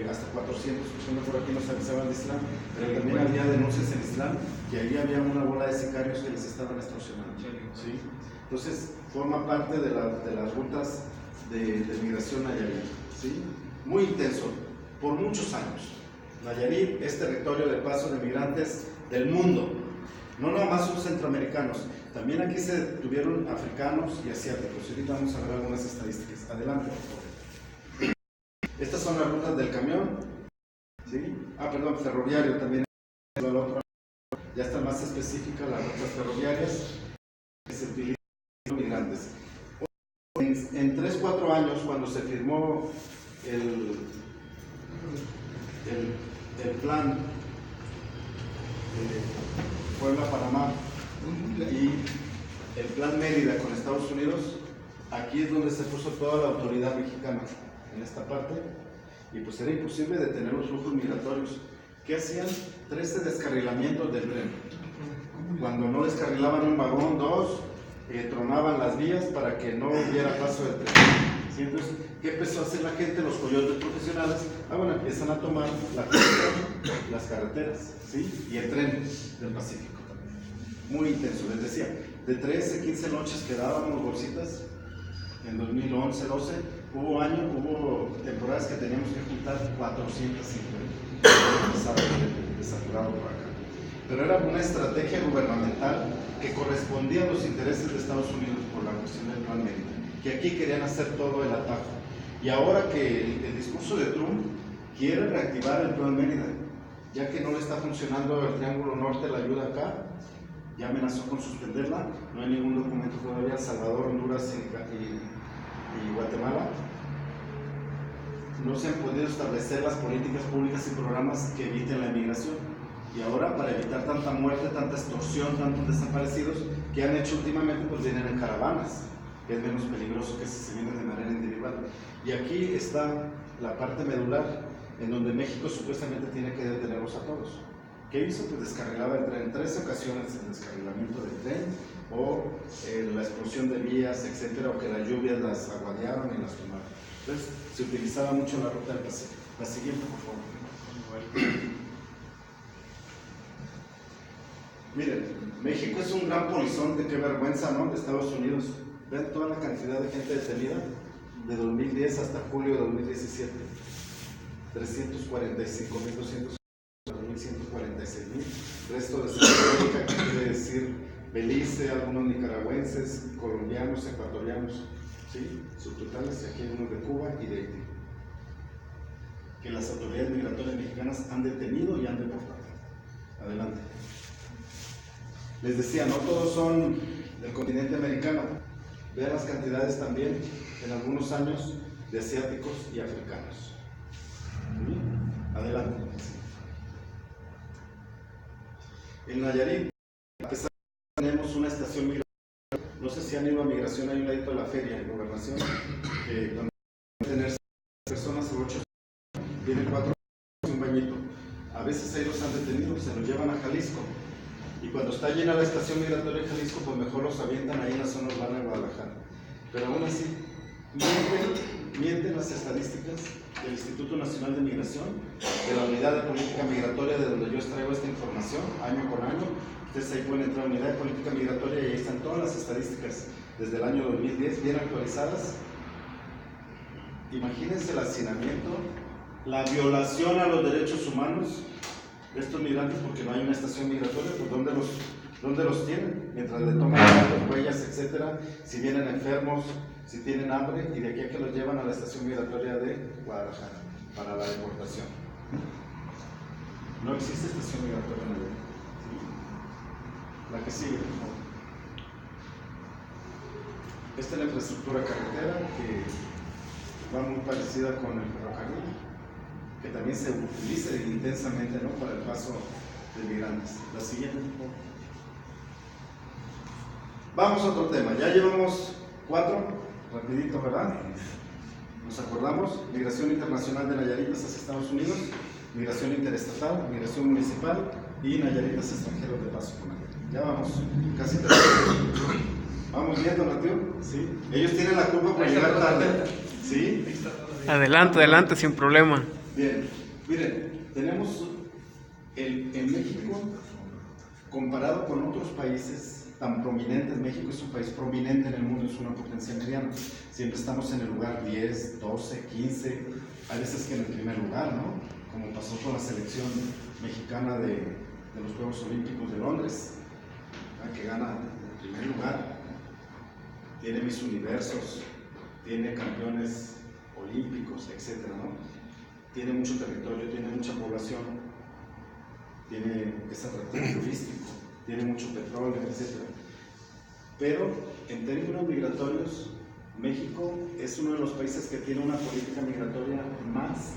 hasta 400 personas por aquí nos avisaban de Islán, pero también había denuncias en Islán que ahí había una bola de sicarios que les estaban extorsionando. ¿Sí? Entonces, forma parte de las rutas de migración Nayarit. ¿Sí? Muy intenso, por muchos años. Nayarit es territorio de paso de migrantes del mundo. No nada más son centroamericanos, también aquí se tuvieron africanos y asiáticos. Ahorita vamos a ver algunas estadísticas. Adelante, por favor. Estas son las rutas del camión. ¿Sí? Perdón, ferroviario también. Ya está más específica las rutas ferroviarias que se utilizan para migrantes. En 3-4 años, cuando se firmó el plan Puebla-Panamá y el plan Mérida con Estados Unidos, aquí es donde se puso toda la autoridad mexicana en esta parte, y pues era imposible detener los flujos migratorios. ¿Qué hacían? 13 descarrilamientos del tren. Cuando no descarrilaban un vagón, 2, tronaban las vías para que no hubiera paso del tren. ¿Sí? Entonces, ¿qué empezó a hacer la gente? Los coyotes profesionales, bueno, empiezan a tomar las carreteras, ¿sí? Y el tren del Pacífico también. Muy intenso, les decía, de 13, 15 noches que dábamos bolsitas, en 2011, 12, hubo temporadas que teníamos que juntar 450 de saturado por acá. Pero era una estrategia gubernamental que correspondía a los intereses de Estados Unidos por la cuestión del plan Mérida, que aquí querían hacer todo el atajo. Y ahora que el discurso de Trump quiere reactivar el plan Mérida, ya que no le está funcionando el Triángulo Norte, la ayuda acá, ya amenazó con suspenderla, no hay ningún documento todavía. El Salvador, Honduras y Guatemala no se han podido establecer las políticas públicas y programas que eviten la emigración. Y ahora, para evitar tanta muerte, tanta extorsión, tantos desaparecidos, que han hecho últimamente, pues vienen en caravanas, que es menos peligroso que si se vienen de manera individual. Y aquí está la parte medular, en donde México supuestamente tiene que detenerlos a todos. ¿Qué hizo? Pues descarrilaba el tren. En 13 ocasiones el descarrilamiento del tren, o la explosión de vías, etcétera, o que las lluvias las aguadearon y las tomaron. Entonces, se utilizaba mucho la ruta del Pacífico. La siguiente, por favor. Miren, México es un gran polizonte, qué vergüenza, ¿no? De Estados Unidos. Vean toda la cantidad de gente detenida de 2010 hasta julio de 2017. 345.200, 2.146.000. Resto de Centroamérica, que quiere decir Belice, algunos nicaragüenses, colombianos, ecuatorianos, ¿sí? Subtotales, y aquí hay unos de Cuba y de Haití, que las autoridades migratorias mexicanas han detenido y han deportado. Adelante. Les decía, no todos son del continente americano. Vean las cantidades también, en algunos años, de asiáticos y africanos. Adelante. En Nayarit, a pesar de que tenemos una estación migratoria, no sé si han ido a migración, hay un ladito de la feria en Gobernación, que cuando tener personas o 8, tienen 4 y un bañito. A veces ellos han detenido, se los llevan a Jalisco. Y cuando está llena la estación migratoria de Jalisco, pues mejor los avientan ahí en la zona urbana de Guadalajara. Pero aún así, mienten las estadísticas del Instituto Nacional de Migración, de la Unidad de Política Migratoria, de donde yo extraigo esta información año con año. Ustedes ahí pueden entrar a Unidad de Política Migratoria y ahí están todas las estadísticas desde el año 2010, bien actualizadas. Imagínense el hacinamiento, la violación a los derechos humanos de estos migrantes, porque no hay una estación migratoria. Pues ¿dónde los tienen? Mientras le toman las huellas, etcétera, si vienen enfermos, si tienen hambre, y de aquí a que los llevan a la estación migratoria de Guadalajara para la deportación. No existe estación migratoria en Nayarit. ¿Sí? La que sigue, por favor. Esta es la infraestructura carretera, que va muy parecida con el ferrocarril, que también se utiliza intensamente, ¿no?, para el paso de migrantes. La siguiente, por favor. Vamos a otro tema. Ya llevamos 4, rapidito, ¿verdad? Nos acordamos: migración internacional de Nayaritas hacia Estados Unidos, migración interestatal, migración municipal y Nayaritas extranjeros de paso por Nayarit. Ya vamos casi terminando. ¿Vamos viendo, Mateo? Sí. Ellos tienen la culpa por llegar tarde. ¿Sí? Adelante, sin problema. Bien, miren, tenemos en México, comparado con otros países tan prominentes, México es un país prominente en el mundo, es una potencia mediana. Siempre estamos en el lugar 10, 12, 15, hay veces que en el primer lugar, ¿no? Como pasó con la selección mexicana de los Juegos Olímpicos de Londres, ¿verdad?, que gana el primer lugar. Tiene Miss Universos, tiene campeones olímpicos, etcétera, ¿no? Tiene mucho territorio, tiene mucha población, es atractivo turístico, tiene mucho petróleo, etcétera. Pero en términos migratorios, México es uno de los países que tiene una política migratoria más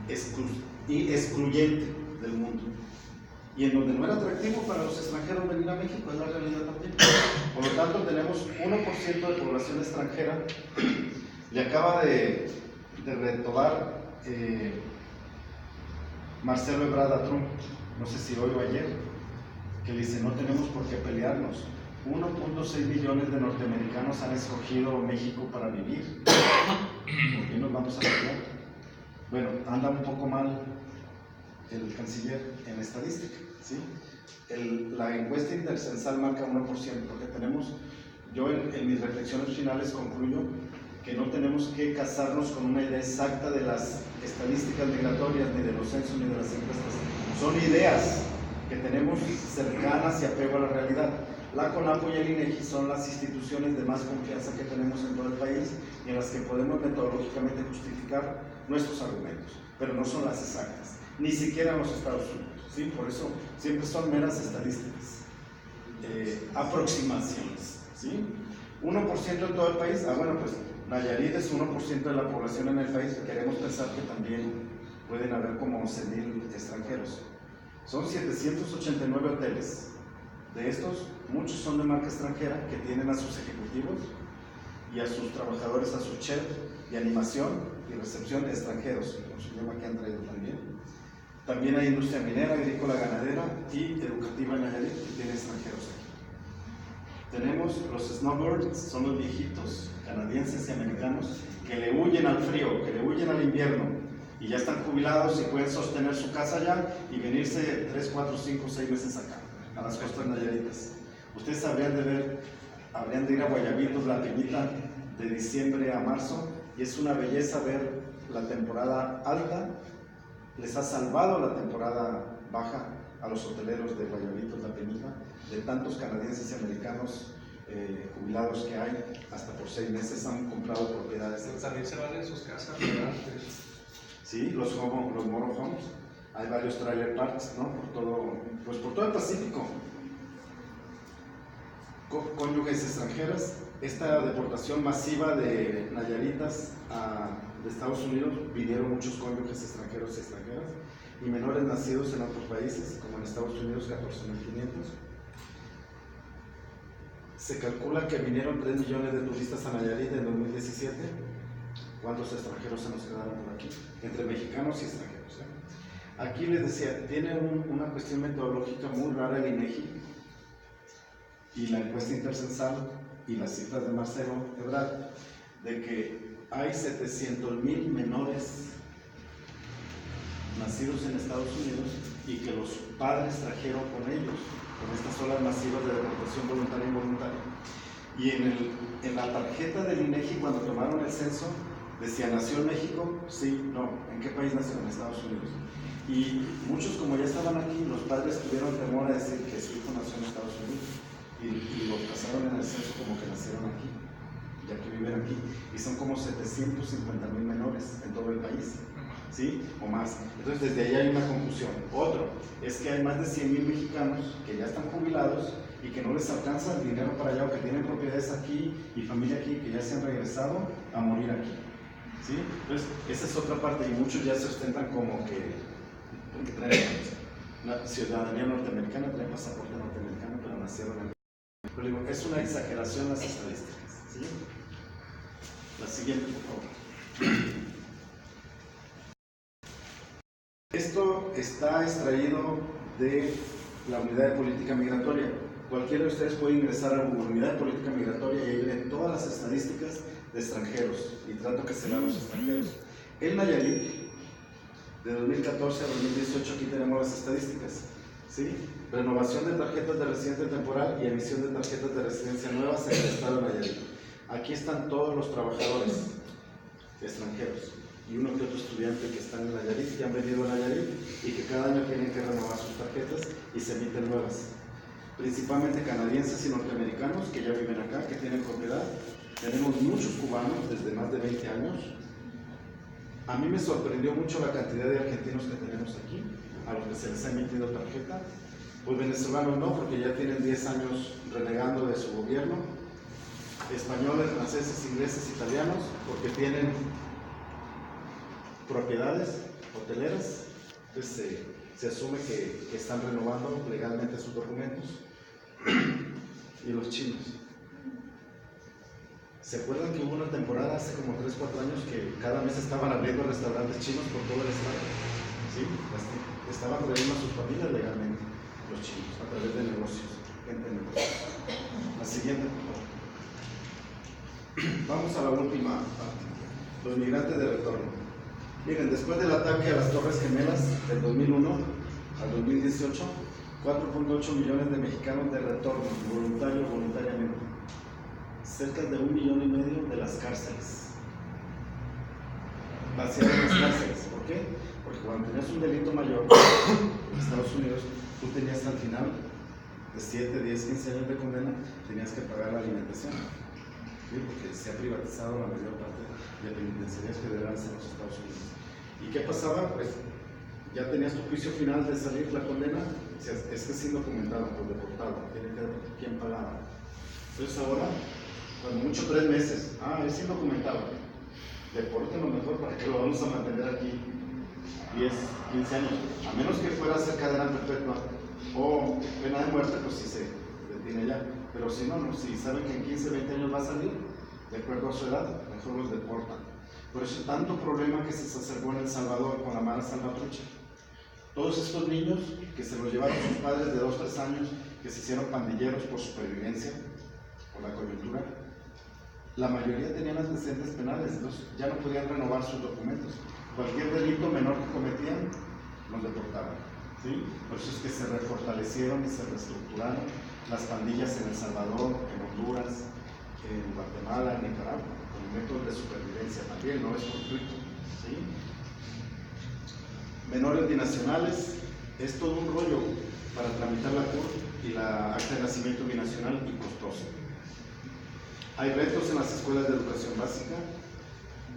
excluyente del mundo. Y en donde no era atractivo para los extranjeros venir a México, es la realidad también. Por lo tanto, tenemos 1% de población extranjera. Le acaba de retomar Marcelo Ebrard a Trump, no sé si hoy o ayer, que dice: no tenemos por qué pelearnos. 1.6 millones de norteamericanos han escogido México para vivir. ¿Por qué nos vamos a pelear? Bueno, anda un poco mal el canciller en estadística, ¿sí? La encuesta intercensal marca 1%, porque tenemos, yo en mis reflexiones finales concluyo que no tenemos que casarnos con una idea exacta de las estadísticas migratorias, ni de los censos, ni de las encuestas. Son ideas que tenemos cercanas y apego a la realidad. La CONAPO y el INEGI son las instituciones de más confianza que tenemos en todo el país y en las que podemos metodológicamente justificar nuestros argumentos, pero no son las exactas, ni siquiera en los Estados Unidos, ¿sí? Por eso siempre son meras estadísticas, aproximaciones, ¿sí? 1% en todo el país. Bueno, pues Nayarit es 1% de la población en el país. Queremos pensar que también pueden haber como 11,000 extranjeros. Son 789 hoteles. De estos, muchos son de marca extranjera, que tienen a sus ejecutivos y a sus trabajadores, a su chef y animación y recepción extranjeros, con su idioma que han traído también. También hay industria minera, agrícola, ganadera y educativa en Nayarit, que tiene extranjeros aquí. Tenemos los snowbirds, son los viejitos canadienses y americanos que le huyen al frío, que le huyen al invierno y ya están jubilados y pueden sostener su casa allá y venirse 3, 4, 5, 6 meses acá, a las costas nayaritas. Ustedes habrían de ir a Guayabitos, La Peñita, de diciembre a marzo, y es una belleza ver la temporada alta. Les ha salvado la temporada baja a los hoteleros de Guayabitos, La Peñita, de tantos canadienses y americanos jubilados que hay, hasta por 6 meses han comprado propiedades. Pero también se valen sus casas rodantes. Sí, los motorhomes, hay varios trailer parks, ¿no? Por todo el Pacífico. Cónyuges extranjeras, esta deportación masiva de nayaritas de Estados Unidos, vinieron muchos cónyuges extranjeros y extranjeras, y menores nacidos en otros países, como en Estados Unidos, 14.500. Se calcula que vinieron 3 millones de turistas a Nayarit en 2017. ¿Cuántos extranjeros se nos quedaron por aquí? Entre mexicanos y extranjeros. Aquí les decía, tiene una cuestión metodológica muy rara el INEGI, y la encuesta intercensal y las cifras de Marcelo Ebrard, de que hay 700,000 menores nacidos en Estados Unidos y que los padres trajeron con ellos, con estas olas masivas de deportación voluntaria e involuntaria. Y en la tarjeta del INEGI, cuando tomaron el censo, decía, ¿nació en México? Sí, no. ¿En qué país nació? En Estados Unidos. Y muchos, como ya estaban aquí, los padres tuvieron temor a decir que su hijo nació en Estados Unidos y lo pasaron en el censo como que nacieron aquí, ya que viven aquí. Y son como 750,000 menores en todo el país, ¿sí? O más. Entonces, desde ahí hay una confusión. Otro es que hay más de 100,000 mexicanos que ya están jubilados y que no les alcanza el dinero para allá, o que tienen propiedades aquí y familia aquí, que ya se han regresado a morir aquí, ¿sí? Entonces, esa es otra parte, y muchos ya se ostentan como que traen la ciudadanía norteamericana, traen pasaporte norteamericano, pero nacieron en... Pero digo, es una exageración las estadísticas, ¿sí? La siguiente, por favor. Esto está extraído de la Unidad de Política Migratoria. Cualquiera de ustedes puede ingresar a la Unidad de Política Migratoria y ahí ven todas las estadísticas de extranjeros y trato que se vean los extranjeros. En Nayarit, de 2014 a 2018, aquí tenemos las estadísticas, ¿sí? Renovación de tarjetas de residente temporal y emisión de tarjetas de residencia nuevas en el estado de Nayarit. Aquí están todos los trabajadores extranjeros y uno que otro estudiante que están en Nayarit, que han venido a Nayarit y que cada año tienen que renovar sus tarjetas y se emiten nuevas. Principalmente canadienses y norteamericanos que ya viven acá, que tienen propiedad. Tenemos muchos cubanos desde más de 20 años. A mí me sorprendió mucho la cantidad de argentinos que tenemos aquí, a los que se les ha emitido tarjeta. Pues venezolanos no, porque ya tienen 10 años renegando de su gobierno. Españoles, franceses, ingleses, italianos, porque tienen propiedades hoteleras. Entonces se asume que están renovando legalmente sus documentos. Y los chinos. ¿Se acuerdan que hubo una temporada hace como 3 o 4 años que cada mes estaban abriendo restaurantes chinos por todo el estado? ¿Sí? Estaban trayendo a sus familias legalmente, los chinos, a través de negocios, gente de negocios. La siguiente, por favor. Vamos a la última parte. Los migrantes de retorno. Miren, después del ataque a las Torres Gemelas del 2001 al 2018, 4.8 millones de mexicanos de retorno, voluntariamente. Cerca de 1,5 millones de las cárceles. Vaciaron las cárceles. ¿Por qué? Porque cuando tenías un delito mayor en Estados Unidos, tú tenías al final de 7, 10, 15 años de condena, tenías que pagar la alimentación. ¿Sí? Porque se ha privatizado la mayor parte de penitenciarias federales en los Estados Unidos. ¿Y qué pasaba? Pues ya tenías tu juicio final de salir la condena, decías, es que es indocumentado, por deportado, tiene que quién pagaba. Entonces ahora, cuando mucho 3 meses, es indocumentado, deporten lo mejor para que lo vamos a mantener aquí 10, 15 años, a menos que fuera a hacer cadena perpetua o pena de muerte, pues sí se detiene ya, pero si no, si saben que en 15, 20 años va a salir, de acuerdo a su edad, mejor los deportan. Por eso tanto problema que se exacerbó en El Salvador con la mala salvatrucha. Todos estos niños que se los llevaron sus padres de 2 o 3 años, que se hicieron pandilleros por supervivencia, por la coyuntura, la mayoría tenían antecedentes penales, entonces ya no podían renovar sus documentos. Cualquier delito menor que cometían, los deportaban. ¿Sí? Por eso es que se refortalecieron y se reestructuraron las pandillas en El Salvador, en Honduras, en Guatemala, en Nicaragua, con métodos de supervivencia también, no es fortuito. ¿Sí? Menores binacionales, es todo un rollo para tramitar la CURP y la acta de nacimiento binacional y costoso. Hay retos en las escuelas de educación básica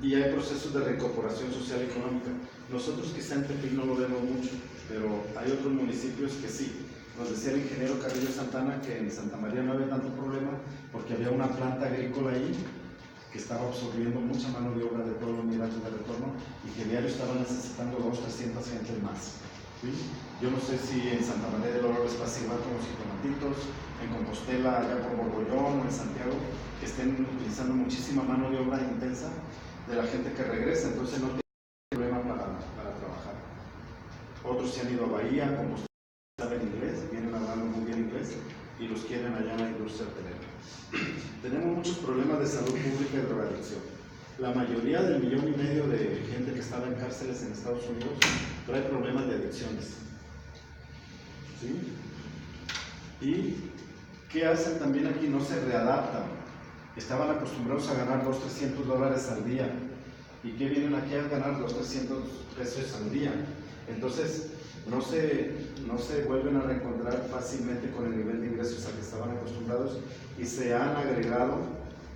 y hay procesos de reincorporación social y económica. Nosotros quizá en Tepic no lo vemos mucho, pero hay otros municipios que sí. Nos decía el ingeniero Carrillo Santana que en Santa María no había tanto problema porque había una planta agrícola ahí que estaba absorbiendo mucha mano de obra de todos los migrantes de retorno y que diario estaban necesitando 200 o 300 gentes más. ¿Sí? Yo no sé si en Santa María del Oro les pasa igual con los jitomatitos, en Compostela, allá por Borgollón o en Santiago, que estén utilizando muchísima mano de obra intensa de la gente que regresa, entonces no tienen problema para trabajar. Otros se han ido a Bahía, Compostela, saben inglés, vienen hablando muy bien inglés y los quieren allá en la industria hotelera. Tenemos muchos problemas de salud pública y drogadicción. La mayoría del 1,5 millones de gente que estaba en cárceles en Estados Unidos trae problemas de adicciones. ¿Sí? ¿Y qué hacen también aquí? No se readaptan. Estaban acostumbrados a ganar $200-300 al día. ¿Y qué vienen aquí a ganar? $200-300 al día. Entonces, no se vuelven a reencontrar fácilmente con el nivel de ingresos al que estaban acostumbrados y se han agregado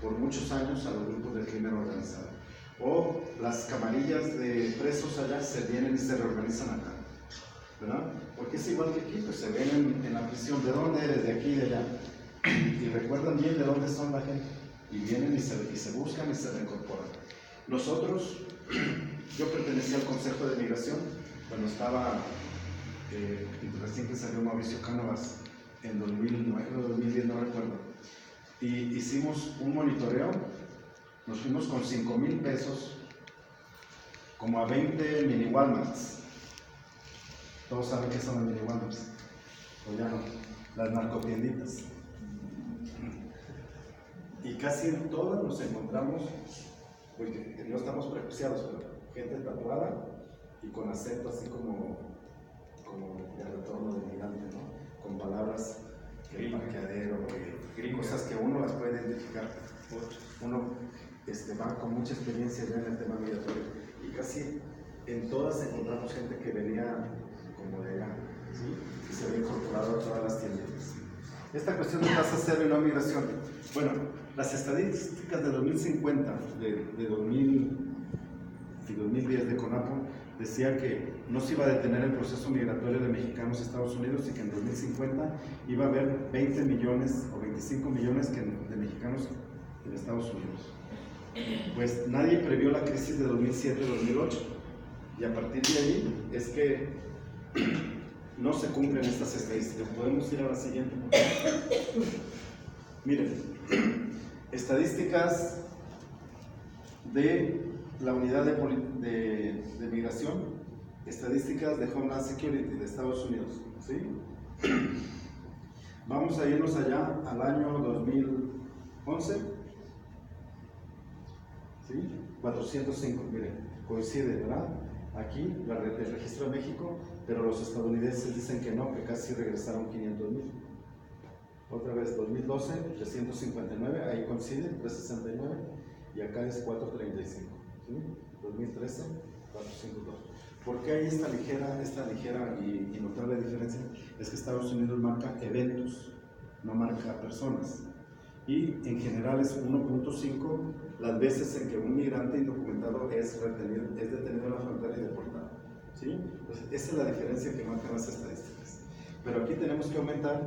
por muchos años a los grupos del crimen organizado. O las camarillas de presos allá se vienen y se reorganizan acá, ¿verdad? Porque es igual que aquí, pues se ven en la prisión, ¿de dónde eres? De aquí y de allá. Y recuerdan bien de dónde son la gente. Y vienen y se buscan y se reincorporan. Nosotros, yo pertenecía al Consejo de Migración cuando estaba recién que salió Mauricio Cánovas en 2009 o 2010, no recuerdo. Y hicimos un monitoreo, nos fuimos con 5,000 pesos como a 20 mini Walmarts. Todos saben qué son las mini Walmarts, o ya no, las narcotienditas. Y casi en todas nos encontramos, porque no estamos prejuiciados, pero gente tatuada y con acento así como de retorno de migrante, ¿no? Con palabras que el parqueadero, cosas que uno las puede identificar. Uno va con mucha experiencia ya en el tema migratorio y casi en todas encontramos gente que venía como de allá, ¿sí? Y se había incorporado a todas las tiendas. Esta cuestión de tasa cero y no migración. Bueno, las estadísticas de 2050, de 2000 y 2010 de CONAPO, decía que no se iba a detener el proceso migratorio de mexicanos a Estados Unidos y que en 2050 iba a haber 20 millones o 25 millones de mexicanos en Estados Unidos. Pues nadie previó la crisis de 2007-2008 y a partir de ahí es que no se cumplen estas estadísticas. Podemos ir a la siguiente. Miren, estadísticas de la unidad de migración, estadísticas de Homeland Security de Estados Unidos, ¿sí? Vamos a irnos allá al año 2011, ¿sí? 405, miren, coincide, ¿verdad? Aquí, el registro de México, pero los estadounidenses dicen que no, que casi regresaron 500,000. Otra vez, 2012, 359, ahí coincide, 369, y acá es 435. ¿Sí? 2013, 452. ¿Por qué hay esta ligera y notable diferencia? Es que Estados Unidos marca eventos, no marca personas. Y en general es 1.5 las veces en que un migrante indocumentado es detenido en la frontera y deportado. ¿Sí? Entonces, esa es la diferencia que marcan las estadísticas. Pero aquí tenemos que aumentar,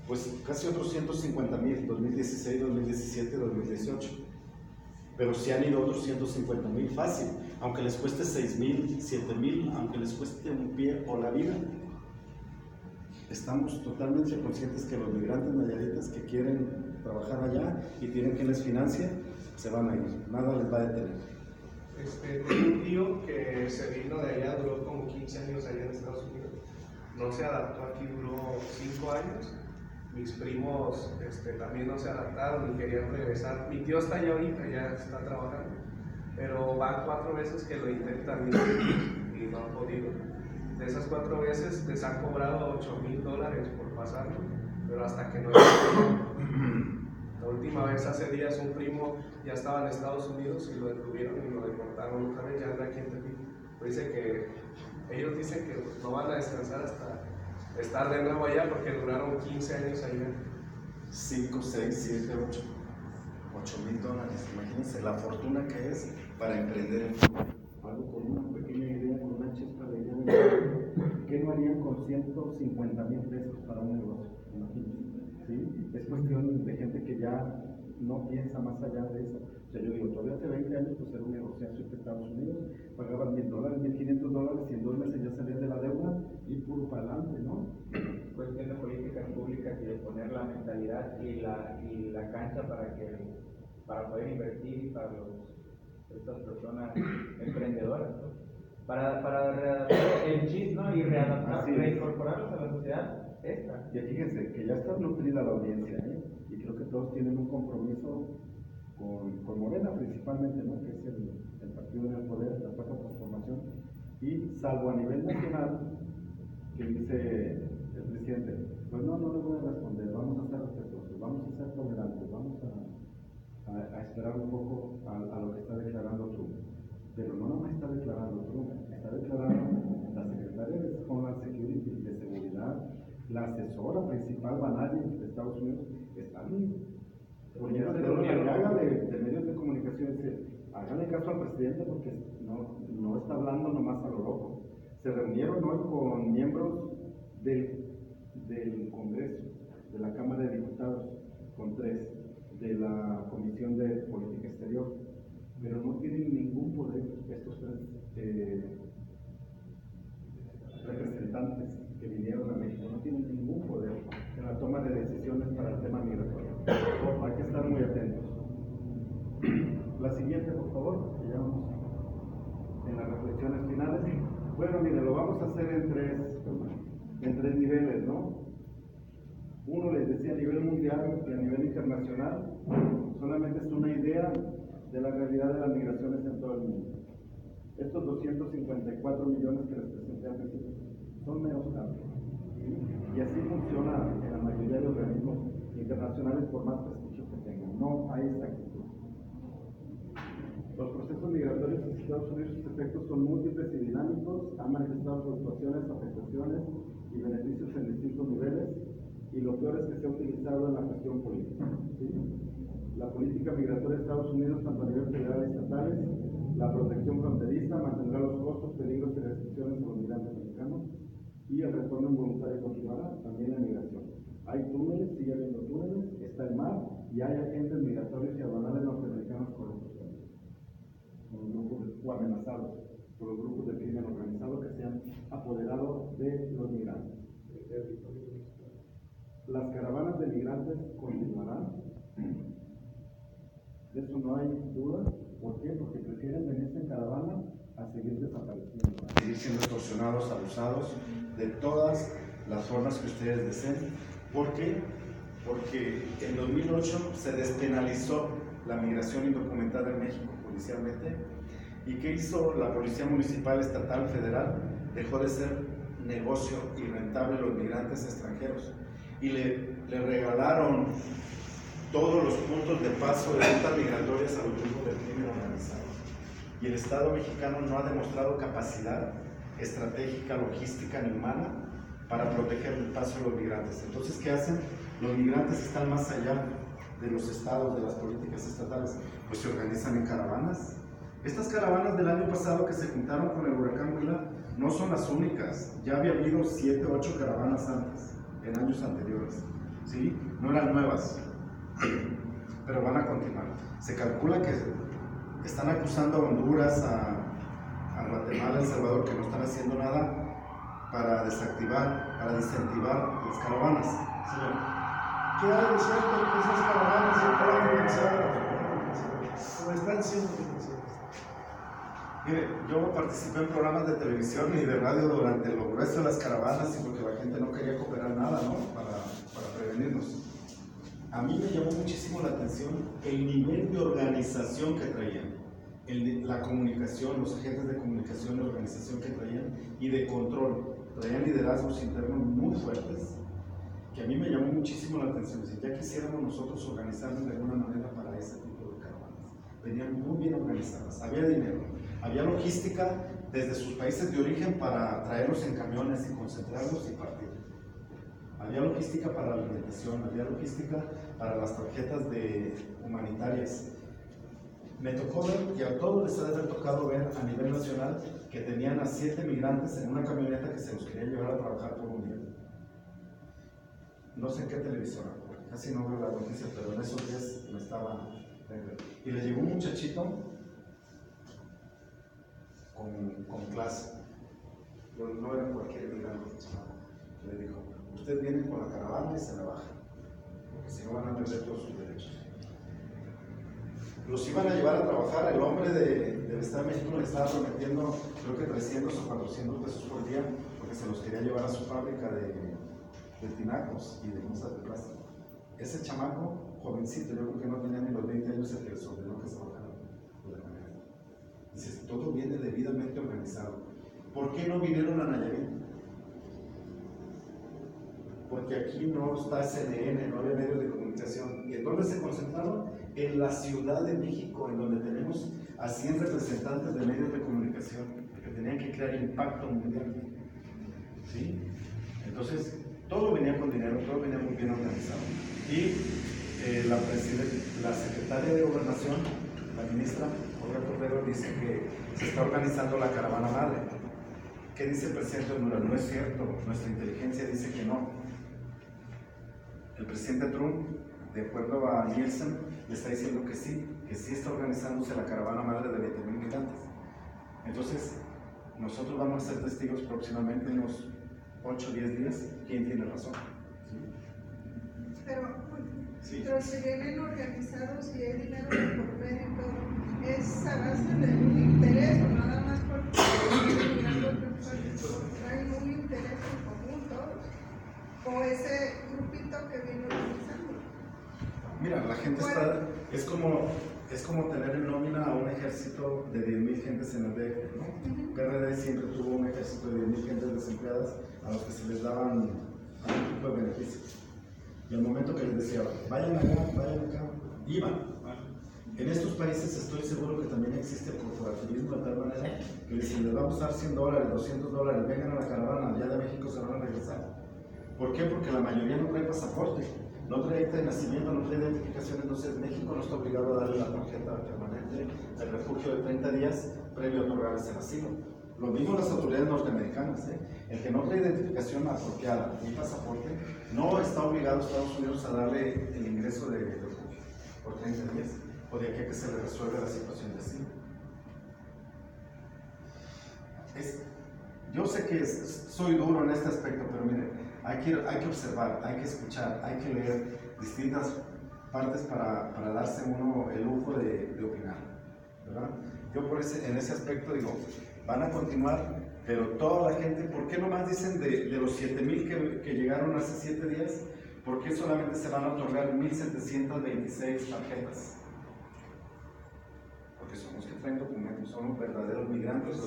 pues casi otros 150,000, 2016, 2017, 2018. Pero si han ido otros 150,000 fácil, aunque les cueste 6,000, 7,000, aunque les cueste un pie o la vida. Estamos totalmente conscientes que los migrantes nayaritas que quieren trabajar allá y tienen quien les financie, se van a ir, nada les va a detener. Tengo un tío que se vino de allá, duró como 15 años allá en Estados Unidos no se adaptó aquí, duró 5 años. Mis primos también no se adaptaron y querían regresar. Mi tío está allá ahorita, ya está trabajando, pero van 4 veces que lo intentan y no han podido. De esas 4 veces les han cobrado $8,000 por pasarlo, pero hasta que no la última vez hace días un primo ya estaba en Estados Unidos y lo detuvieron y lo deportaron otra vez, ya anda aquí en Tepic. Dice que ellos dicen que no van a descansar hasta estar de nuevo allá porque duraron 15 años allá. 5, 6, 7, 8,000 dólares. Imagínense la fortuna que es para emprender en fútbol. Algo con una pequeña idea, con una chispa de idea. ¿Qué no harían con 150,000 pesos para un negocio? Imagínense. ¿Sí? Es cuestión de gente que ya no piensa más allá de eso. O sea, yo digo, todavía hace 20 años pues era un negociación de Estados Unidos, pagaban $1,000, $1,500 y en 2 meses ya salían de la deuda y puro para adelante, ¿no? Cuestión de políticas públicas y de poner la mentalidad y la cancha para poder invertir para estas personas emprendedoras, ¿no? Para readaptar el chip, ¿no? Y reincorporarlos a la sociedad. Y fíjense que ya está nutrida la audiencia, ¿eh? Y creo que todos tienen un compromiso con Morena principalmente, ¿no? Que es el partido en el poder, la cuarta transformación, y salvo a nivel nacional, que dice el presidente, pues no le voy a responder, vamos a ser respetuosos, vamos a ser tolerantes, vamos a esperar un poco a lo que está declarando Trump. Pero no está declarando Trump, está declarando la secretaria de Homeland Security, de seguridad, la asesora principal banal de Estados Unidos, están poniéndose la llaga de medios de comunicación. Háganle caso al presidente porque no está hablando nomás a lo loco. Se reunieron hoy con miembros del Congreso, de la Cámara de Diputados, con 3, de la Comisión de Política Exterior, pero no tienen ningún poder estos 3 representantes que vinieron a México, no tienen ningún poder en la toma de decisiones para el tema migratorio. Hay que estar muy atentos. La siguiente, por favor, que ya vamos en las reflexiones finales. Bueno, mire, lo vamos a hacer en 3 niveles, ¿no? Uno, les decía, a nivel mundial y a nivel internacional, solamente es una idea de la realidad de las migraciones en todo el mundo. Estos 254 millones que les presenté al principio son meros cálculos. Y así funciona en la mayoría de organismos internacionales, por más prestigio que tengan. No hay exactitud. Los procesos migratorios en Estados Unidos, sus efectos son múltiples y dinámicos, han manifestado fluctuaciones, afectaciones y beneficios en distintos niveles, y lo peor es que se ha utilizado en la cuestión política. ¿Sí? La política migratoria de Estados Unidos, tanto a nivel federal y estatales, la protección fronteriza, mantendrá los costos, peligros y restricciones a los migrantes mexicanos, y el retorno involuntario continuará, también la migración. Hay túneles, sigue habiendo túneles, está el mar, y hay agentes migratorios y aduanales norteamericanos corruptos con los grupos o amenazados por los grupos de crimen organizado que se han apoderado de los migrantes. Las caravanas de migrantes continuarán, de eso no hay duda. ¿Por qué? Porque prefieren venirse en caravana a seguir desapareciendo, a seguir siendo extorsionados, abusados de todas las formas que ustedes deseen. ¿Por qué? Porque en 2008 se despenalizó la migración indocumentada en México judicialmente. ¿Y qué hizo la Policía Municipal, Estatal, Federal? Dejó de ser negocio y rentable los migrantes extranjeros y le regalaron todos los puntos de paso de rutas migratorias a los grupos del crimen organizado. Y el Estado mexicano no ha demostrado capacidad estratégica, logística ni humana para proteger el paso de los migrantes. Entonces, ¿qué hacen? Los migrantes están más allá de los estados, de las políticas estatales, pues se organizan en caravanas. Estas caravanas del año pasado que se juntaron con el huracán Huila no son las únicas. Ya había habido 7 u 8 caravanas antes, en años anteriores, ¿sí? No eran nuevas, pero van a continuar. Se calcula que están acusando a Honduras, a Guatemala, a El Salvador, que no están haciendo nada para desactivar, para desincentivar las caravanas. Sí. ¿Qué hay de cierto que esas caravanas se puedan financiar? ¿O están siendo financiadas? Mire, yo participé en programas de televisión y de radio durante lo grueso de las caravanas y porque la gente no quería cooperar nada, ¿no? Para prevenirnos. A mí me llamó muchísimo la atención el nivel de organización que traían, la comunicación, los agentes de comunicación, la organización que traían y de control. Traían liderazgos internos muy fuertes, que a mí me llamó muchísimo la atención. Si ya quisiéramos nosotros organizarnos de alguna manera para ese tipo de caravanas. Venían muy bien organizadas, había dinero, había logística desde sus países de origen para traerlos en camiones y concentrarlos y partir. Había logística para la alimentación, había logística para las tarjetas humanitarias. Me tocó ver, y a todos les ha de haber tocado ver a nivel nacional, que tenían a 7 migrantes en una camioneta que se los quería llevar a trabajar por un día. No sé en qué televisora, porque casi no veo la noticia, pero en esos días me estaba... Y le llegó un muchachito con clase. No era cualquier migrante. Le dijo, usted viene con la caravana y se la baja, porque si no van a perder todos sus derechos. Los iban a llevar a trabajar, el hombre del Estado de México le estaba prometiendo creo que 300 o 400 pesos por día, porque se los quería llevar a su fábrica de tinacos y de cosas de plástico. Ese chamaco, jovencito, yo creo que no tenía ni los 20 años, el que les ordenó que se bajaran de la camioneta. Dices, todo viene debidamente organizado. ¿Por qué no vinieron a Nayarit? Porque aquí no está CNN, no había medios de comunicación. ¿Y en dónde se concentraron? En la Ciudad de México, en donde tenemos a 100 representantes de medios de comunicación que tenían que crear impacto mundial. ¿Sí? Entonces, todo venía con dinero, todo venía muy bien organizado. Y la secretaria de Gobernación, la ministra Olga Cordero, dice que se está organizando la caravana madre. ¿Qué dice el presidente Honduras? No es cierto, nuestra inteligencia dice que no. El presidente Trump, de acuerdo a Nielsen, le está diciendo que sí está organizándose la caravana madre de 20,000 migrantes. Entonces, nosotros vamos a ser testigos próximamente, unos 8 o 10 días, quién tiene razón. ¿Sí? Pero si vienen organizados y hay dinero de por medio y todo, ¿es a base de un interés o nada más porque hay un interés en común todos? ¿O ese grupito que viene organizando? Mira, la gente está, es como tener en nómina a un ejército de 10,000 gentes en el DF, ¿no? PRD siempre tuvo un ejército de 10,000 gentes desempleadas a los que se les daban algún tipo de beneficios. Y al momento que les decía, vayan acá, iban. En estos países estoy seguro que también existe el corporativismo de tal manera que si les vamos a dar $100, $200, vengan a la caravana, allá de México se van a regresar. ¿Por qué? Porque la mayoría no trae pasaporte, no trae acta de nacimiento, no trae identificación. Entonces México no está obligado a darle la tarjeta permanente, el refugio de 30 días previo a otorgarles el asilo. Lo mismo las autoridades norteamericanas, el que no trae identificación apropiada ni pasaporte no está obligado a Estados Unidos a darle el ingreso de refugio por 30 días o de aquí a que se le resuelva la situación de asilo. Yo sé que soy duro en este aspecto, pero mire, hay que observar, hay que escuchar, hay que leer distintas partes para darse uno el lujo de opinar, ¿verdad? Yo en ese aspecto digo, van a continuar, pero toda la gente, ¿por qué nomás dicen de los 7,000 que llegaron hace 7 días? ¿Por qué solamente se van a otorgar 1,726 tarjetas? Porque son los que traen documentos, son los verdaderos migrantes,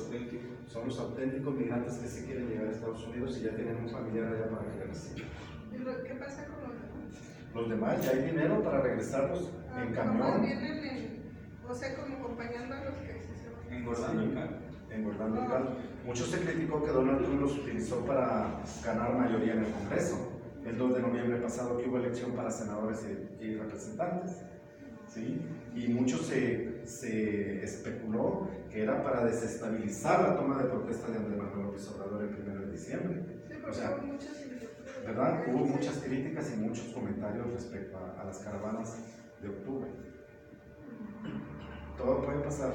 son los auténticos migrantes que sí quieren llegar a Estados Unidos y ya tienen un familiar allá para que les reciba. ¿Y qué pasa con los demás? Los demás, ya hay dinero para regresarlos en camión. Vienen como acompañando a los que se van. Engordando el carro. Engordando el carro. Mucho se criticó que Donald Trump los utilizó para ganar mayoría en el Congreso. El 2 de noviembre pasado que hubo elección para senadores y representantes. ¿Sí? Y mucho se especuló que era para desestabilizar la toma de protesta de Andrés Manuel López Obrador el 1 de diciembre. Sí, porque o sea, hubo muchas críticas. ¿verdad? Hubo muchas críticas y muchos comentarios respecto a las caravanas de octubre. Todo puede pasar.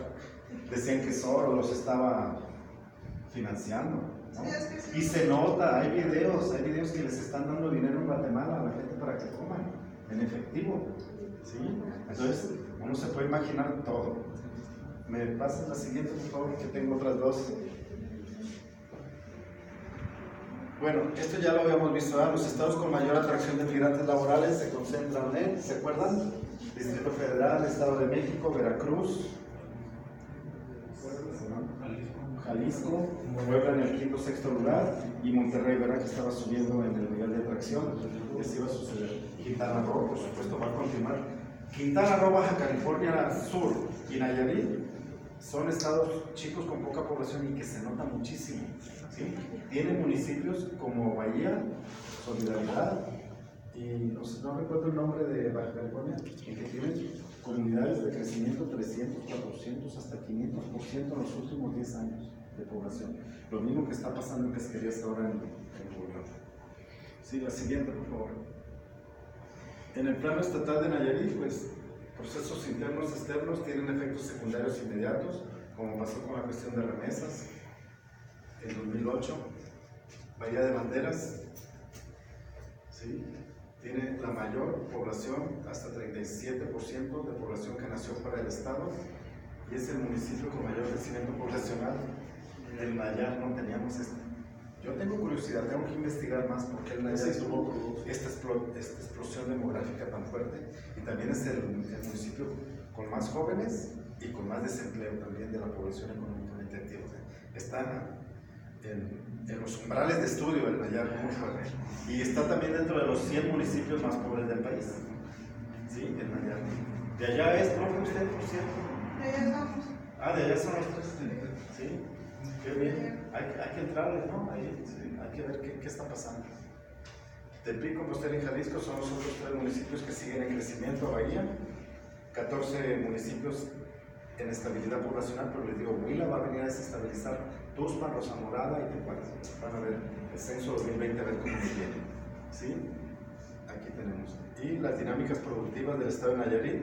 Decían que Soros los estaba financiando, ¿no? Sí, es que sí. Y se nota, hay videos que les están dando dinero en Guatemala a la gente para que coman en efectivo, ¿sí? Entonces uno se puede imaginar todo. ¿Me pasas la siguiente, por favor? Que tengo otras dos. Bueno, esto ya lo habíamos visto, ¿verdad? Los estados con mayor atracción de migrantes laborales se concentran en, ¿se acuerdan? Distrito Federal, Estado de México, Veracruz, Jalisco, Puebla en el quinto, sexto lugar, y Monterrey, ¿verdad? Que estaba subiendo en el nivel de atracción. Y así va a suceder. Quintana Roo, por supuesto, va a continuar. Quintana Roo, Baja California Sur y Nayarit son estados chicos con poca población y que se nota muchísimo, ¿sí? Tienen municipios como Bahía, Solidaridad, y no recuerdo el nombre de Baja California, en que tienen comunidades de crecimiento 300, 400, hasta 500% en los últimos 10 años de población. Lo mismo que está pasando en pesquerías ahora en Nuevo León. Sí, la siguiente, por favor. En el plano estatal de Nayarit, pues, procesos internos y externos tienen efectos secundarios inmediatos, como pasó con la cuestión de remesas en 2008. Bahía de Banderas, ¿sí? Tiene la mayor población, hasta 37% de población que nació fuera del estado, y es el municipio con mayor crecimiento poblacional. El Nayar no teníamos esto. Yo tengo curiosidad, tengo que investigar más porque el Nayar tuvo esta explosión demográfica tan fuerte, y también es el municipio con más jóvenes y con más desempleo también de la población económicamente activa. O sea, está en los umbrales de estudio el Nayar muy fuerte, y está también dentro de los 100 municipios más pobres del país. ¿Sí? El Nayar. ¿De allá es, profe, usted, por cierto? De allá vamos. Ah, de allá son los tres. ¿Sí? Qué bien. Hay que entrarle, ¿no? Ahí, sí, hay que ver qué está pasando. Tepic, Compostela y Jalisco son los otros 3 municipios que siguen en crecimiento. Bahía, 14 municipios en estabilidad poblacional, pero les digo, Huila va a venir a desestabilizar Tuxpan, Rosa Morada y Tecuales. Van a ver el censo 2020, a ver cómo viene. ¿Sí? Aquí tenemos. Y las dinámicas productivas del estado de Nayarit,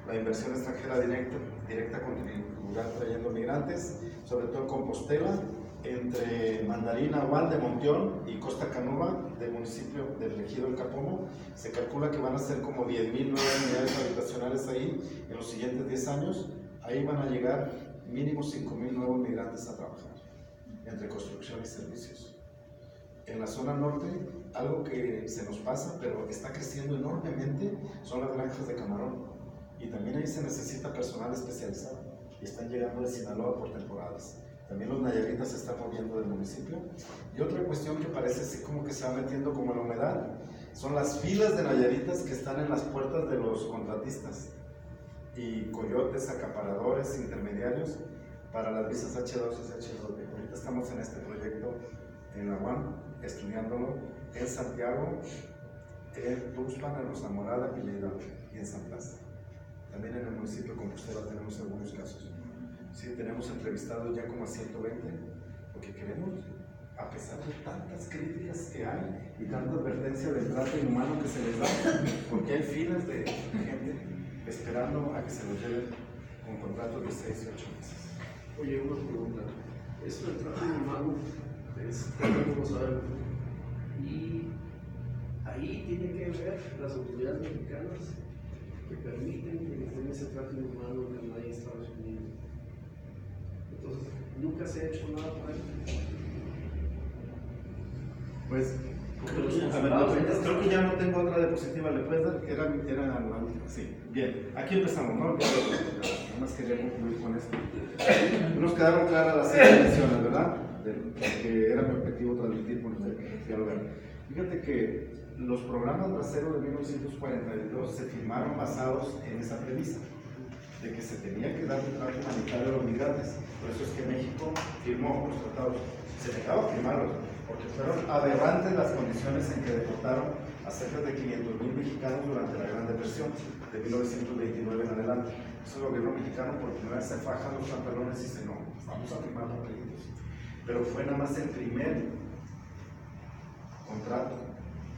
la inversión extranjera directa continuará trayendo migrantes, sobre todo en Compostela, entre Mandarina, Agual de Monteón y Costa Canova, del municipio del Ejido del Capomo. Se calcula que van a ser como 10,000 nuevas unidades habitacionales ahí en los siguientes 10 años. Ahí van a llegar mínimo 5,000 nuevos migrantes a trabajar, entre construcción y servicios. En la zona norte, algo que se nos pasa, pero está creciendo enormemente, son las granjas de camarón. Y también ahí se necesita personal especializado. Y están llegando de Sinaloa por temporadas. También los nayaritas se están moviendo del municipio. Y otra cuestión que parece así como que se va metiendo como la humedad, son las filas de nayaritas que están en las puertas de los contratistas. Y coyotes, acaparadores, intermediarios para las visas H2 y H2B. Ahorita estamos en este proyecto en la UAM, estudiándolo en Santiago, en Tuxpan, en Rosa Morada, Pileira y en San Blas. También en el municipio de Compostela tenemos algunos casos. Sí, tenemos entrevistados ya como a 120, porque queremos, a pesar de tantas críticas que hay y tanta advertencia del trato inhumano que se les da, porque hay filas de gente esperando a que se los lleven con contratos de 6 y 8 meses. Oye, una pregunta. Esto del trato inhumano es como saberlo. Y ahí tienen que ver las autoridades mexicanas que permiten que les den ese trato inhumano en Canadá y Estados Unidos. Entonces, nunca se ha hecho nada por ahí. Pues, a ver, creo que ya no tengo otra diapositiva, ¿le puedes dar? Era la última, sí. Bien, aquí empezamos, ¿no? Nada más quería concluir con esto. Nos quedaron claras las 6 dimensiones, ¿verdad? De lo que era mi objetivo transmitir con usted, dialogar. Fíjate que los programas Bracero de 1942 se firmaron basados en esa premisa, de que se tenía que dar un trato humanitario a los migrantes. Por eso es que México firmó los tratados. Se necesitaba firmarlos, porque fueron aberrantes las condiciones en que deportaron a cerca de 500,000 mexicanos durante la Gran Depresión, de 1929 en adelante. Entonces el gobierno mexicano por primera vez se faja los pantalones y dice, no, vamos a firmar papelitos. Pero fue nada más el primer contrato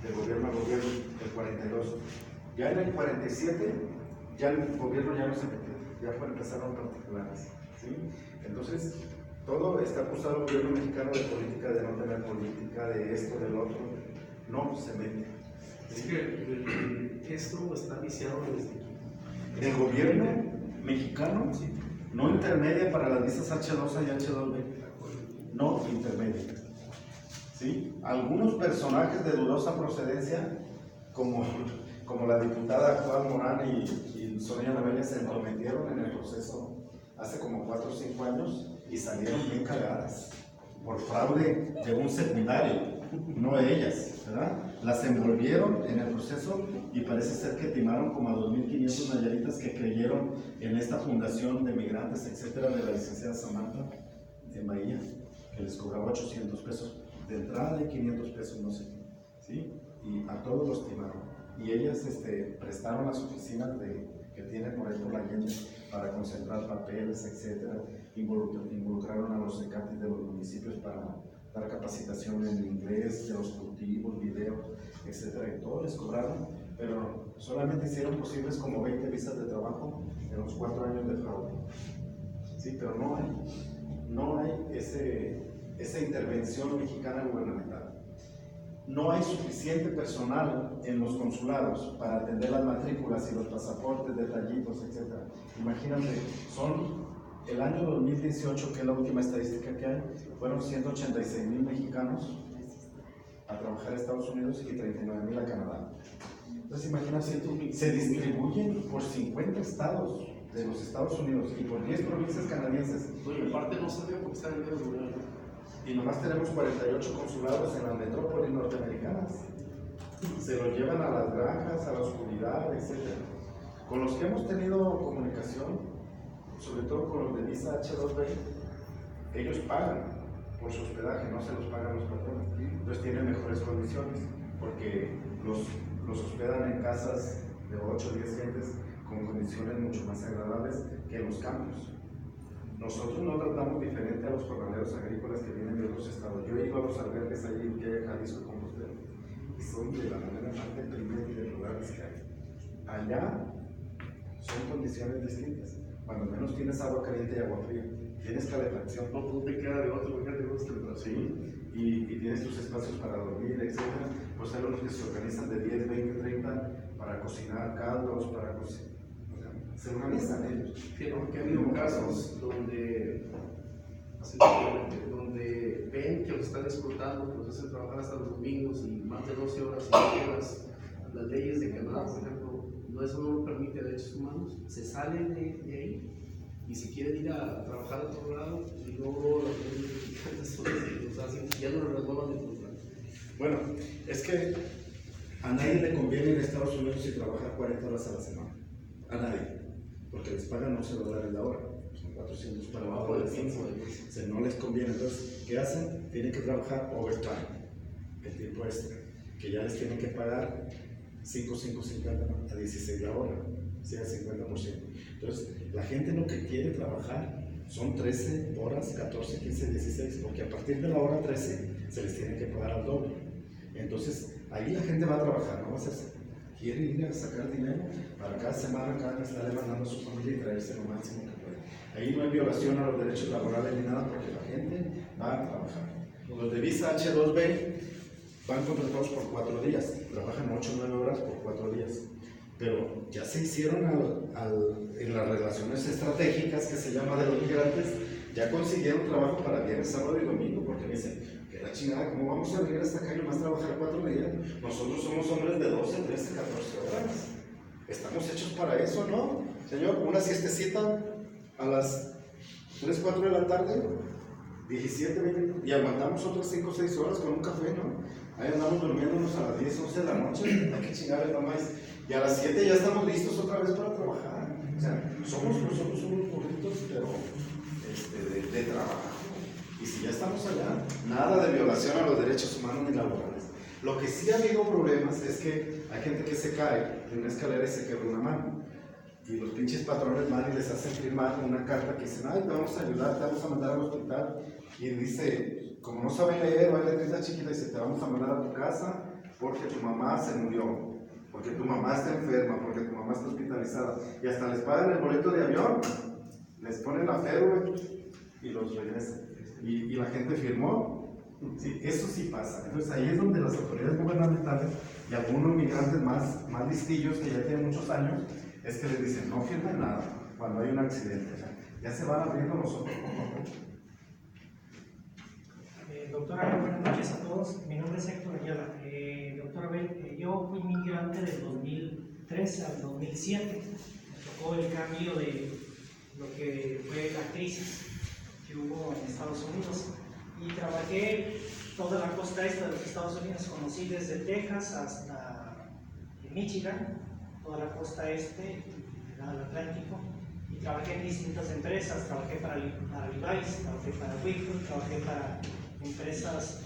del gobierno a gobierno del 42. Ya en el 47, ya el gobierno ya no se metió, ya empezaron particulares, ¿sí? Entonces, todo está acusado al gobierno mexicano de política, de no tener política, de esto, del otro. No se mete. Es que esto está viciado desde aquí. El gobierno mexicano no intermedia para las visas H2A y H2B, no intermedia. ¿Sí? Algunos personajes de dudosa procedencia, como la diputada Juan Morán y Sonia Lavella, se entrometieron en el proceso hace como 4 o 5 años y salieron bien cagadas por fraude de un secundario, no ellas, ¿verdad? Las envolvieron en el proceso y parece ser que timaron como a 2.500 nayaritas que creyeron en esta fundación de migrantes, etcétera, de la licenciada Samantha en Bahía, que les cobraba 800 pesos de entrada y 500 pesos, no sé, ¿sí? Y a todos los timaron. Y ellas prestaron las oficinas que tienen por ahí por la Allende para concentrar papeles, etcétera. Involucraron a los ECATIS de los municipios para dar capacitación en inglés, de los cultivos, videos, etcétera. Y todos les cobraron, pero solamente hicieron posibles como 20 visas de trabajo en los 4 años de fraude. Sí, pero no hay esa intervención mexicana gubernamental. No hay suficiente personal en los consulados para atender las matrículas y los pasaportes, detallitos, etc. Imagínate, el año 2018, que es la última estadística que hay, fueron 186,000 mexicanos a trabajar a Estados Unidos y 39,000 a Canadá. Entonces imagínate, se distribuyen por 50 estados de los Estados Unidos y por 10 provincias canadienses. Oye, aparte no sabía por qué están en el lugar. Y nomás tenemos 48 consulados en las metrópolis norteamericanas. Se los llevan a las granjas, a la oscuridad, etc. Con los que hemos tenido comunicación, sobre todo con los de visa H2B, ellos pagan por su hospedaje, no se los pagan los patrones. Entonces tienen mejores condiciones, porque los hospedan en casas de 8 o 10 gentes con condiciones mucho más agradables que en los campos. Nosotros no tratamos diferente a los jornaleros agrícolas que vienen de otros estados. Yo he ido a los albergues allí que hay Jalisco con ustedes y son de la manera más deprimente y deplorables que hay. Allá son condiciones distintas. Cuando menos tienes agua caliente y agua fría, tienes calefacción. No, pues te queda de otro, porque te gusta el brazo. Sí, y tienes tus espacios para dormir, etc. Pues hay unos que se organizan de 10, 20, 30 para cocinar caldos, para cocinar. Se organizan ellos. Fíjate que ha habido casos donde ven que los están explotando, que los hacen trabajar hasta los domingos y más de 12 horas y horas. Las leyes de Canadá, por ejemplo, eso no lo permite derechos humanos. Se salen de ahí y si quieren ir a trabajar a otro lado, y luego las leyes mexicanas son las que los hacen, ya no les renuevan el contrato. Bueno, es que a nadie le conviene ir a Estados Unidos y trabajar 40 horas a la semana. A nadie. Porque les pagan $11 la hora, son 400 para abajo del 5. No les conviene. Entonces, ¿qué hacen? Tienen que trabajar overtime, el tiempo extra, que ya les tienen que pagar 5.50 a 16 la hora, sea 50%. Entonces, la gente lo que quiere trabajar son 13 horas, 14, 15, 16, porque a partir de la hora 13 se les tiene que pagar al doble. Entonces, ahí la gente va a trabajar, no va a hacerse. Quiere ir a sacar dinero para cada semana, cada mes estarle mandando a su familia y traerse lo máximo que puede. Ahí no hay violación a los derechos laborales ni nada porque la gente va a trabajar. Los de visa H2B van contratados por 4 días, trabajan 8 o 9 horas por 4 días. Pero ya se hicieron en las relaciones estratégicas que se llama de los migrantes, ya consiguieron trabajo para viernes, sábado y domingo, porque me dicen, que la chingada, ¿cómo vamos a venir hasta acá y nomás trabajar 4 días? Nosotros somos hombres de 12, 13, 14 horas. Estamos hechos para eso, ¿no? Señor, una siestecita a las 3, 4 de la tarde, 17, 20, y aguantamos otras 5 o 6 horas con un café, ¿no? Ahí andamos durmiéndonos a las 10, 11 de la noche, hay que chingarle nomás. Y a las 7 ya estamos listos otra vez para trabajar. O sea, nosotros somos burritos, pero de trabajo. Y si ya estamos allá, nada de violación a los derechos humanos ni laborales. Lo que sí ha habido problemas es que hay gente que se cae de una escalera y se quebra una mano. Y los pinches patrones van y les hacen firmar una carta que dicen, ay, te vamos a ayudar, te vamos a mandar al hospital. Y dice, como no saben leer, o hay letrita chiquita, dice, te vamos a mandar a tu casa porque tu mamá se murió, porque tu mamá está enferma, porque tu mamá está hospitalizada. Y hasta les pagan el boleto de avión, les ponen la fédula y los regresan. Y la gente firmó. Sí, eso sí pasa. Entonces ahí es donde las autoridades gubernamentales y algunos migrantes más listillos que ya tienen muchos años, es que les dicen, no firmen nada cuando hay un accidente. O sea, ya se van abriendo los ojos poco a poco. Doctora, buenas noches a todos. Mi nombre es Héctor Ayala. Doctora Abel, yo fui migrante del 2003 al 2007. Me tocó el cambio de lo que fue la crisis que hubo en Estados Unidos. Y trabajé toda la costa este de los Estados Unidos. Conocí desde Texas hasta Michigan, toda la costa este del Atlántico. Y trabajé en distintas empresas. Trabajé para Levi's, trabajé para Whirlpool, trabajé para empresas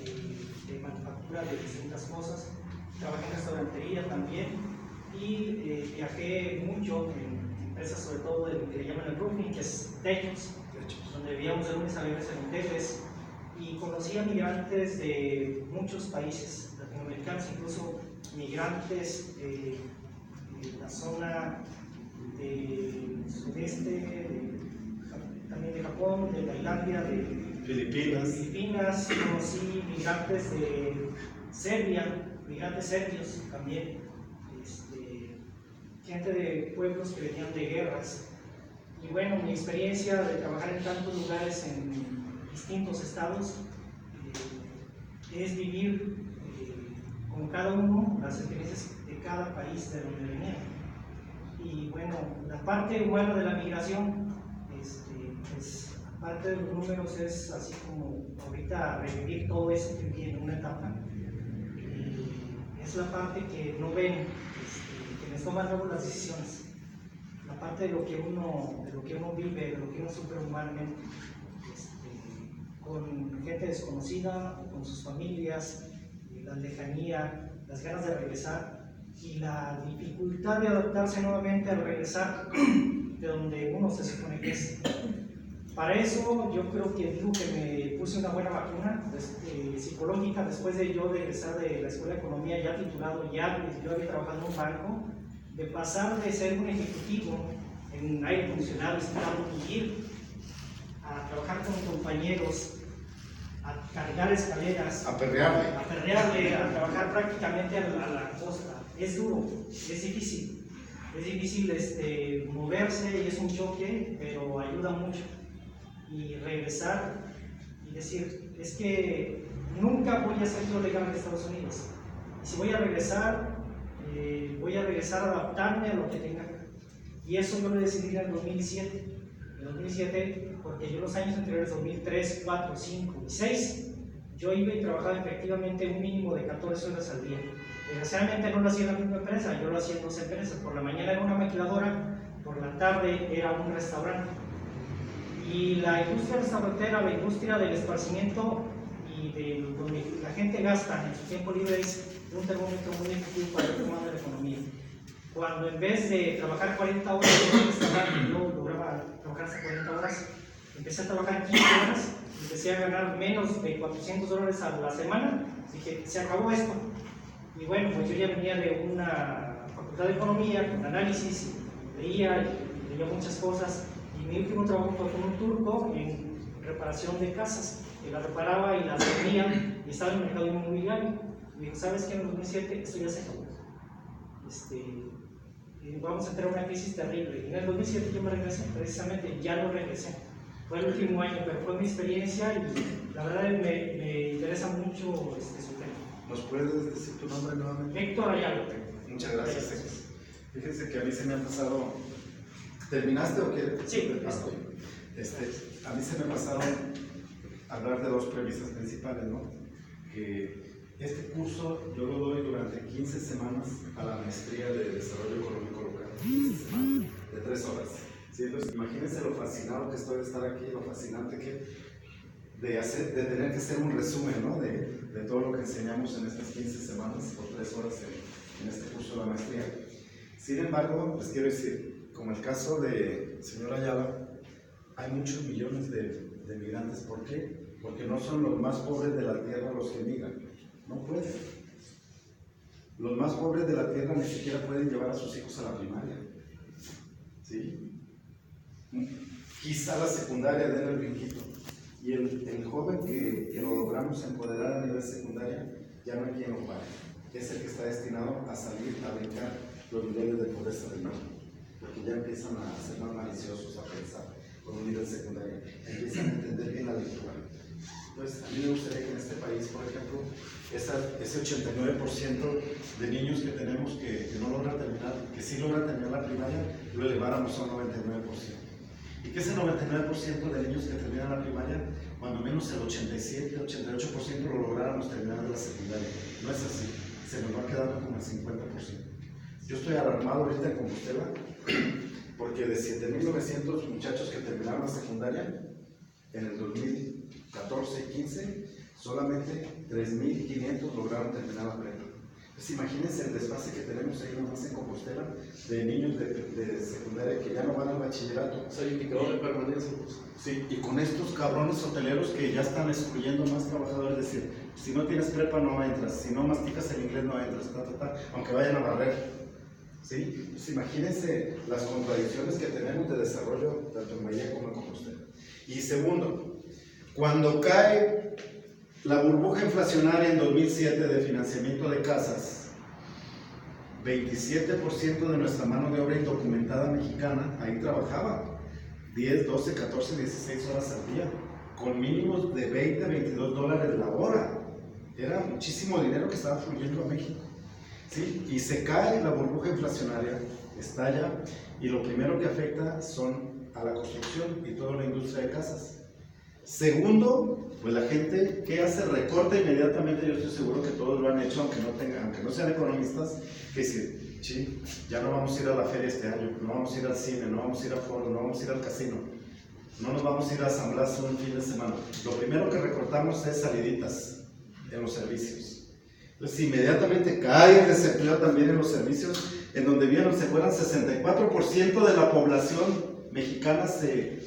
de manufactura de distintas cosas, trabajé en restaurantería también y viajé mucho en empresas, sobre todo de lo que le llaman el roofing, que es techos, donde vivíamos de lunes a viernes en hoteles, y conocí a migrantes de muchos países latinoamericanos, incluso migrantes de la zona del sudeste, también de Japón, de Tailandia, de Filipinas. Conocí migrantes de Serbia, migrantes serbios también, gente de pueblos que venían de guerras. Y bueno, mi experiencia de trabajar en tantos lugares en distintos estados es vivir con cada uno las experiencias de cada país de donde venían. Y bueno, la parte humana de la migración, pues, parte de los números es así como ahorita revivir todo eso que viví en una etapa. Es la parte que no ven, que les toman luego las decisiones. La parte de lo que uno vive, de lo que uno sufre humanamente, con gente desconocida, con sus familias, la lejanía, las ganas de regresar y la dificultad de adaptarse nuevamente al regresar de donde uno se supone que es. Para eso yo creo que digo que me puse una buena vacuna psicológica después de yo regresar de la Escuela de Economía ya titulado, ya yo había trabajado en un banco, de pasar de ser un ejecutivo en aire acondicionado, ir a trabajar con compañeros, a cargar escaleras, A perrearle, a trabajar prácticamente a la costa. Es duro, es difícil moverse y es un choque, pero ayuda mucho. Y regresar y decir, es que nunca voy a ser yo legal en Estados Unidos. Y si voy a regresar a adaptarme a lo que tenga. Y eso yo lo decidí en el 2007. En 2007, porque yo los años anteriores, 2003, 4, 5 y 6, yo iba y trabajaba efectivamente un mínimo de 14 horas al día. Desgraciadamente no lo hacía en la misma empresa, yo lo hacía en 2 empresas. Por la mañana era una maquiladora, por la tarde era un restaurante. Y la industria restaurantera, la industria del esparcimiento y de donde la gente gasta en su tiempo libre es un termómetro muy efectivo para ver cómo anda la economía. Cuando en vez de trabajar 40 horas en un restaurante, yo lograba trabajar hasta 40 horas, empecé a trabajar 15 horas, empecé a ganar menos de $400 a la semana, dije, se acabó esto. Y bueno, pues yo ya venía de una facultad de economía, con análisis, leía muchas cosas. Y mi último trabajo fue con un turco en reparación de casas, que las reparaba y las vendía y estaba en el mercado inmobiliario. Me dijo, ¿sabes qué? En el 2007 esto ya se acabó. Vamos a entrar a una crisis terrible. Y en el 2007 yo me regresé, precisamente ya no regresé. Fue el último año, pero fue mi experiencia y la verdad me interesa mucho su tema. ¿Nos puedes decir tu nombre nuevamente? Héctor Ayala. Muchas gracias, Héctor. Fíjense que a mí se me ha pasado. ¿Terminaste o qué? Sí. A mí se me pasaron hablar de 2 premisas principales, ¿no? Que este curso yo lo doy durante 15 semanas a la maestría de Desarrollo Económico Local, 15 semanas, de 3 horas. ¿Sí? Entonces, imagínense lo fascinado que estoy de estar aquí, lo fascinante que de tener que hacer un resumen, ¿no? de todo lo que enseñamos en estas 15 semanas por 3 horas en este curso de la maestría. Sin embargo, les quiero decir, como el caso de señor Ayala, hay muchos millones de migrantes. ¿Por qué? Porque no son los más pobres de la tierra los que migran. No pueden. Los más pobres de la tierra ni siquiera pueden llevar a sus hijos a la primaria. ¿Sí? Quizá la secundaria den el brinquito. Y el joven que lo logramos empoderar a nivel secundaria, ya no hay quien lo pague. Es el que está destinado a salir a brincar los niveles de pobreza del mundo. Porque ya empiezan a ser más maliciosos, a pensar. por un nivel secundario, empiezan a entender bien la lectura. Entonces, a mí me gustaría que en este país, por ejemplo, ese 89% de niños que tenemos que no logran terminar, que sí logran terminar la primaria, lo eleváramos a un 99%. Y que ese 99% de niños que terminan la primaria, cuando menos el 87, 88% lo lográramos terminar de la secundaria. No es así, se nos va quedando como el 50%. Yo estoy alarmado ahorita en Compostela, porque de 7.900 muchachos que terminaron la secundaria, en el 2014 y 15, solamente 3.500 lograron terminar la prepa. Pues imagínense el desfase que tenemos ahí nomás en Compostela, de niños de secundaria que ya no van al bachillerato. O sea, indicador de permanencia. Pues. Sí, y con estos cabrones hoteleros que ya están excluyendo más trabajadores, es decir, si no tienes prepa no entras, si no masticas el inglés no entras, aunque vayan a barrer. ¿Sí? Pues imagínense las contradicciones que tenemos de desarrollo tanto en Bahía como en Compostela. Y segundo, cuando cae la burbuja inflacionaria en 2007 de financiamiento de casas, 27% de nuestra mano de obra indocumentada mexicana ahí trabajaba 10, 12, 14, 16 horas al día, con mínimos de 20, 22 dólares la hora. Era muchísimo dinero que estaba fluyendo a México. ¿Sí? Y se cae la burbuja inflacionaria, estalla, y lo primero que afecta son a la construcción y toda la industria de casas. Segundo, pues la gente que hace recorta inmediatamente, yo estoy seguro que todos lo han hecho, aunque no sean economistas, que dicen, sí, ya no vamos a ir a la feria este año, no vamos a ir al cine, no vamos a ir a foro, no vamos a ir al casino, no nos vamos a ir a San Blas un fin de semana. Lo primero que recortamos es saliditas en los servicios. Entonces inmediatamente cae el desempleo también en los servicios, en donde vieron, se fueran 64% de la población mexicana se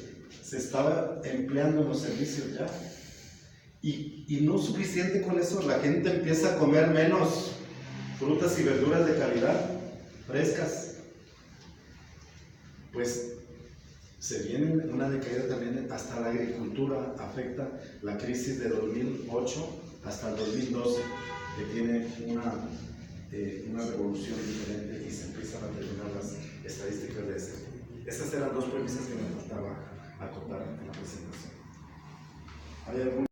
estaba empleando en los servicios ya. Y no suficiente con eso, la gente empieza a comer menos frutas y verduras de calidad, frescas. Pues se viene una decaída también, hasta la agricultura afecta la crisis de 2008 hasta el 2012, que tiene una revolución diferente y se empiezan a terminar las estadísticas de ese. Estas eran dos premisas que me faltaba acotar en la presentación. ¿Hay algún